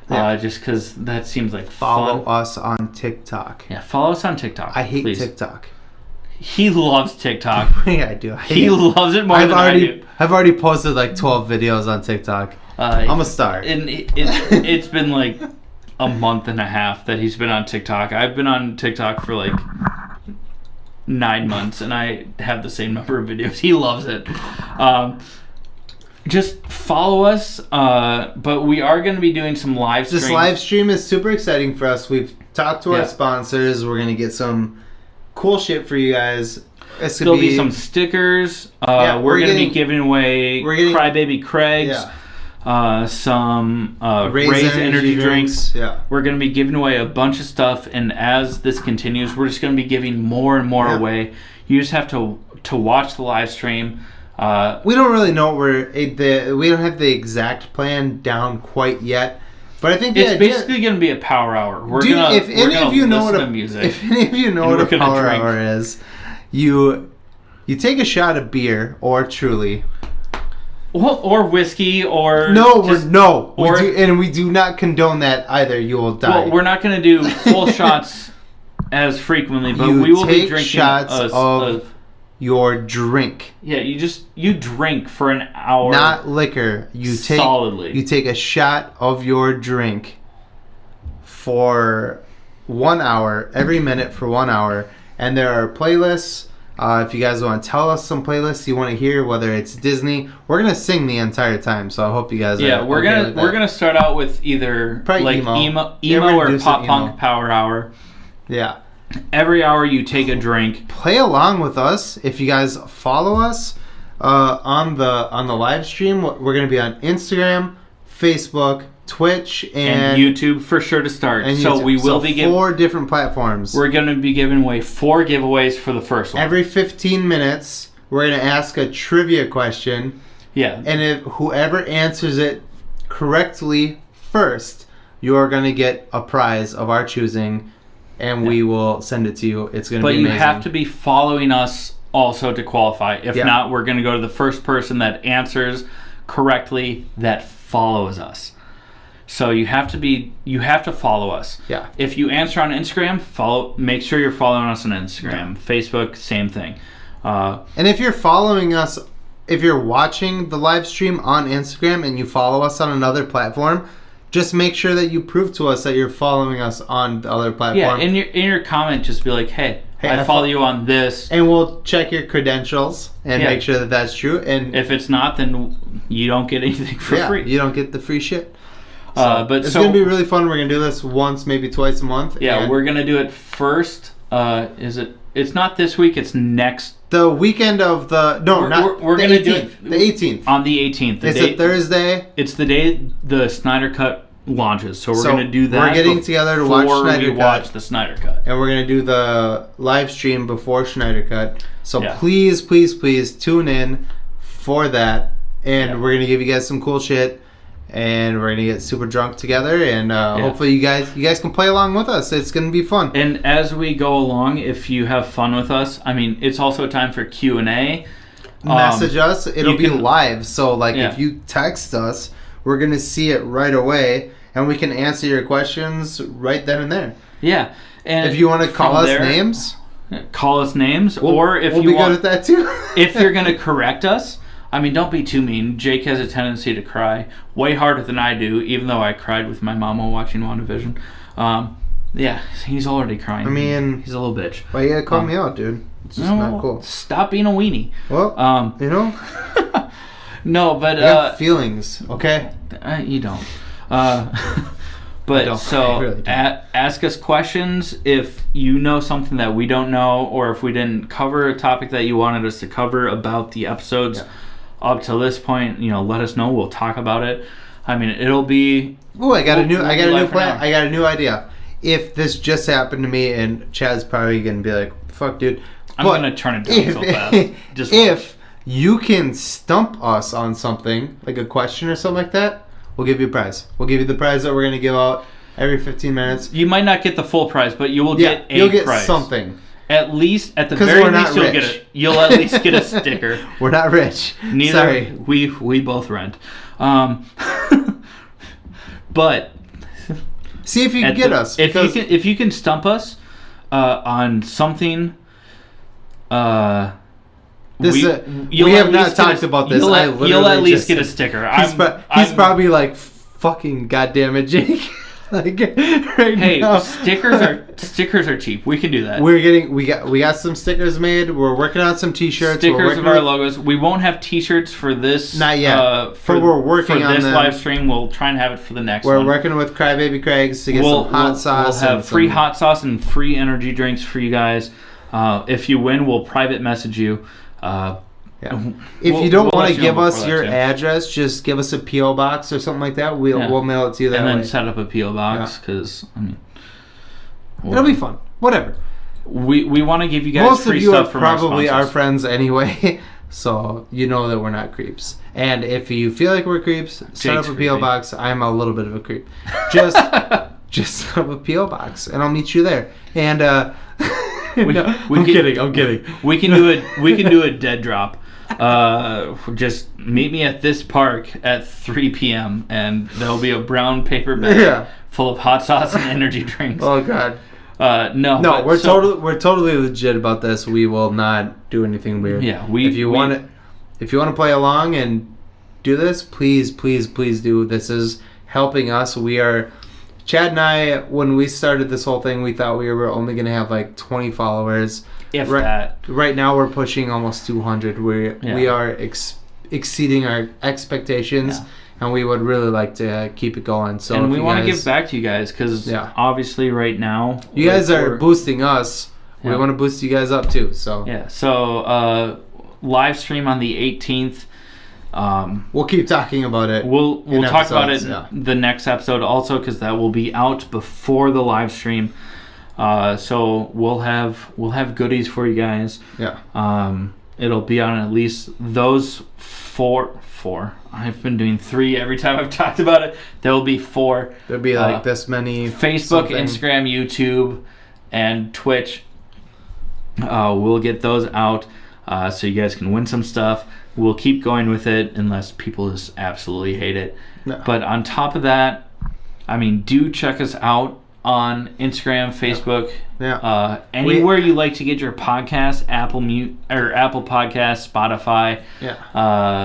just because that seems like follow us on TikTok. Yeah, follow us on TikTok. I hate please. TikTok. He loves TikTok. Yeah, I do. He loves it more than I do. I've already posted like 12 videos on TikTok. I'm a star. And it's been like a month and a half that he's been on TikTok. I've been on TikTok for like 9 months, and I have the same number of videos. He loves it. just follow us. But we are going to be doing some live streams. This live stream is super exciting for us. We've talked to our sponsors. We're going to get some cool shit for you guys. There'll be some stickers. We're going to be giving away Crybaby Craig's. Some Ray's energy drinks. Yeah. We're going to be giving away a bunch of stuff, and as this continues, we're just going to be giving more and more away. You just have to watch the live stream. We don't really know we don't have the exact plan down quite yet, but I think it's basically going to be a power hour. If any of you know what a power hour is, you take a shot of beer or Truly. Well, or whiskey, or we do not condone that either. You will die. Well, we're not going to do full shots as frequently, but we will be drinking shots of your drink. Yeah, you drink for an hour, not liquor. Solidly. You take a shot of your drink for 1 hour, every minute for 1 hour, and there are playlists. If you guys want to tell us some playlists you want to hear, whether it's Disney, we're gonna sing the entire time. So I hope you guys. We're gonna start out with either probably like emo or pop punk power hour. Yeah. Every hour you take a drink. Play along with us. If you guys follow us on the live stream, we're gonna be on Instagram, Facebook, Twitch, and YouTube for sure to start. So we will be giving 4 different platforms. We're going to be giving away 4 giveaways for the first one. Every 15 minutes, we're going to ask a trivia question. Yeah. And if whoever answers it correctly first, you are going to get a prize of our choosing, and we will send it to you. It's going to be amazing. But you have to be following us also to qualify. If not, we're going to go to the first person that answers correctly that follows us. So you have to follow us. Yeah. If you answer on Instagram, make sure you're following us on Instagram. Facebook, same thing. And if you're following us, if you're watching the live stream on Instagram and you follow us on another platform, just make sure that you prove to us that you're following us on the other platform. Yeah, in your comment, just be like, hey I follow you on this. And we'll check your credentials and make sure that that's true. And if it's not, then you don't get anything for free. You don't get the free shit. But it's going to be really fun. We're going to do this once, maybe twice a month. Yeah, we're going to do it first. It's not this week, it's next. The weekend of the... No, we're going to do it. The 18th. On the 18th. It's a Thursday. It's the day the Snyder Cut launches. So we're going to do that. We're getting together to watch Snyder Cut. Watch the Snyder Cut. And we're going to do the live stream before Snyder Cut. So please tune in for that. And we're going to give you guys some cool shit. And we're gonna get super drunk together, and hopefully you guys can play along with us. It's gonna be fun. And as we go along, if you have fun with us, I mean, it's also time for Q&A. Message us. It'll be live. So if you text us, we're gonna see it right away, and we can answer your questions right then and there. Yeah. And if you want to call us names, or if we'll you be good at that too. If you're gonna correct us. I mean, don't be too mean. Jake has a tendency to cry way harder than I do, even though I cried with my mom while watching WandaVision. Yeah, he's already crying. I mean... He's a little bitch. Why you gotta call me out, dude? It's just not cool. Stop being a weenie. Well, No, but... you have feelings, okay? You don't. But ask us questions if you know something that we don't know, or if we didn't cover a topic that you wanted us to cover about the episodes. Yeah. Up to this point, let us know. We'll talk about it. I mean, it'll be. Oh, I got a new plan. I got a new idea. If this just happened to me, and Chad's probably gonna be like, "Fuck, dude," I'm gonna turn it down so fast. If you can stump us on something, like a question or something like that, we'll give you a prize. We'll give you the prize that we're gonna give out every 15 minutes. You might not get the full prize, but you will get a prize. You'll get something. At least, at the very least, you'll at least get a sticker. We're not rich. Sorry. We both rent. But see if you can get us. If you can stump us on something. We have not talked about this. You'll at least get a sticker. He's probably like, fucking goddamn it, Jake. Like right Hey, now. stickers are cheap. We can do that. We got some stickers made. We're working on some T-shirts. Stickers of our logos. We won't have T-shirts for this. Not yet. But we're working for on this them. live stream. We'll try and have it for the next We're one. working with Crybaby Craig's to get some hot sauce. We'll have free hot sauce and free energy drinks for you guys. If you win, we'll private message you. If you don't want to give us before your that, too. address, just give us a P.O. box or something like that. We'll mail it to you that and then way. set up a P.O. box because It'll be fun. Whatever. We want to give you guys Most free of you stuff are from probably our our sponsors. friends anyway, so you know that we're not creeps. And if you feel like we're creeps, set up a P.O. creepy. box. I'm a little bit of a creep. Just set up a P.O. box, and I'll meet you there. And I'm kidding. We can do a dead drop. Just meet me at this park at 3 p.m. and there'll be a brown paper bag full of hot sauce and energy drinks. Oh God. No, we're totally legit about this. We will not do anything weird. Yeah, if you want to play along and do this, please do. This is helping us. Chad and I, when we started this whole thing, we thought we were only going to have like 20 followers. If that. Right now we're pushing almost 200. We are exceeding our expectations. Yeah. And we would really like to keep it going. So and we want to give back to you guys because obviously right now you guys are boosting us. Yeah. We want to boost you guys up too. So live stream on the 18th. We'll keep talking about it. We'll talk about it the next episode also because that will be out before the live stream. So we'll have goodies for you guys. Yeah. It'll be on at least those four. I've been doing 3 every time I've talked about it. There will be 4. There'll be like this many. Facebook, Instagram, YouTube, and Twitch. We'll get those out so you guys can win some stuff. We'll keep going with it unless people just absolutely hate it. No. But on top of that, I mean, do check us out on Instagram, Facebook, anywhere you like to get your podcast, Apple Podcasts, Spotify,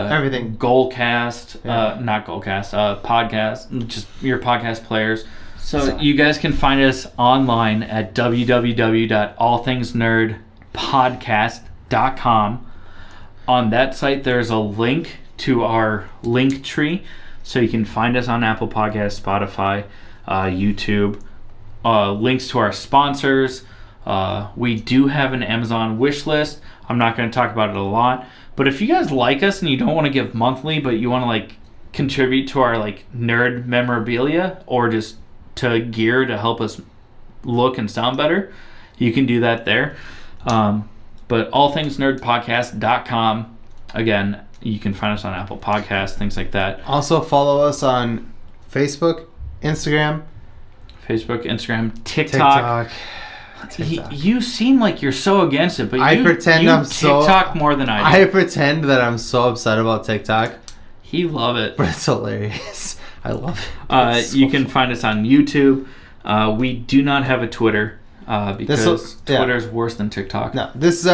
everything, Goalcast, not Goalcast, podcast, just your podcast players. So you guys can find us online at www.allthingsnerdpodcast.com. On that site, there's a link to our link tree, so you can find us on Apple Podcasts, Spotify, YouTube. Links to our sponsors. We do have an Amazon wish list. I'm not going to talk about it a lot, but if you guys like us and you don't want to give monthly, but you want to like contribute to our like nerd memorabilia or just to gear to help us look and sound better, you can do that there. But allthingsnerdpodcast.com. Again, you can find us on Apple Podcasts, things like that. Also follow us on Facebook, Instagram, TikTok. You seem like you're so against it, but I pretend I'm so TikTok more than I do. I pretend that I'm so upset about TikTok. He love it, but it's hilarious. I love it. You can find us on YouTube. We do not have a Twitter because Twitter's worse than TikTok. No, this is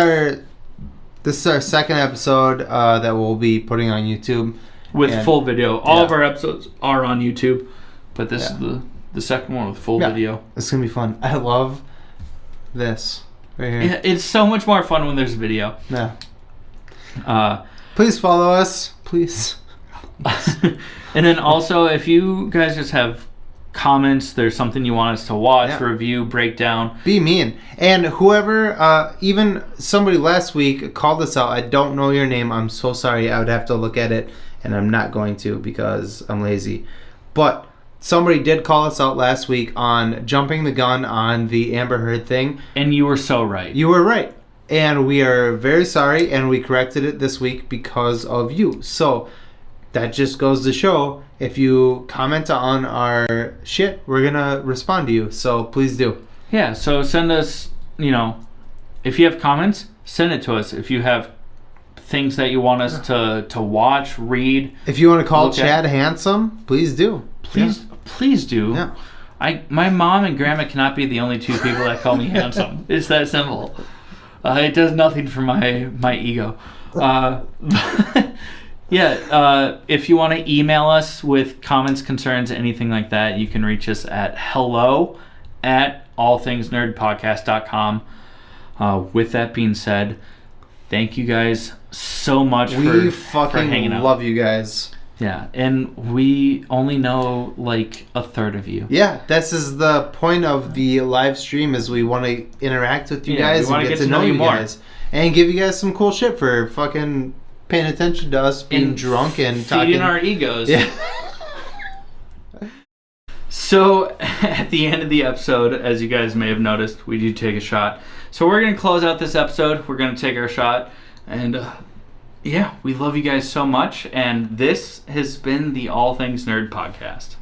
our second episode that we'll be putting on YouTube with full video. All of our episodes are on YouTube, but this is the second one with full video. It's gonna be fun. I love this right here. Yeah, it's so much more fun when there's video. Yeah. Please follow us, please. And then also, if you guys just have comments, there's something you want us to watch, review, break down, be mean. And whoever, even somebody last week called us out. I don't know your name. I'm so sorry. I would have to look at it, and I'm not going to because I'm lazy. But somebody did call us out last week on jumping the gun on the Amber Heard thing. And you were so right. You were right. And we are very sorry, and we corrected it this week because of you. So that just goes to show, if you comment on our shit, we're going to respond to you. So please do. Yeah, so send us, if you have comments, send it to us. If you have things that you want us to watch, read. If you want to call Chad handsome, please do. Please do. Yeah. My mom and grandma cannot be the only 2 people that call me handsome. It's that simple. It does nothing for my ego. Yeah, if you want to email us with comments, concerns, anything like that, you can reach us at hello@allthingsnerdpodcast.com. With that being said, thank you guys so much we for hanging out. love you guys. Yeah, and we only know like a third of you. Yeah, this is the point of the live stream, is we want to interact with you guys and get to know you more. Guys. And give you guys some cool shit for fucking paying attention to us being drunk and feeding talking. our egos. Yeah. So, at the end of the episode, as you guys may have noticed, we do take a shot. So we're going to close out this episode. We're going to take our shot. And, yeah, we love you guys so much. And this has been the All Things Nerd Podcast.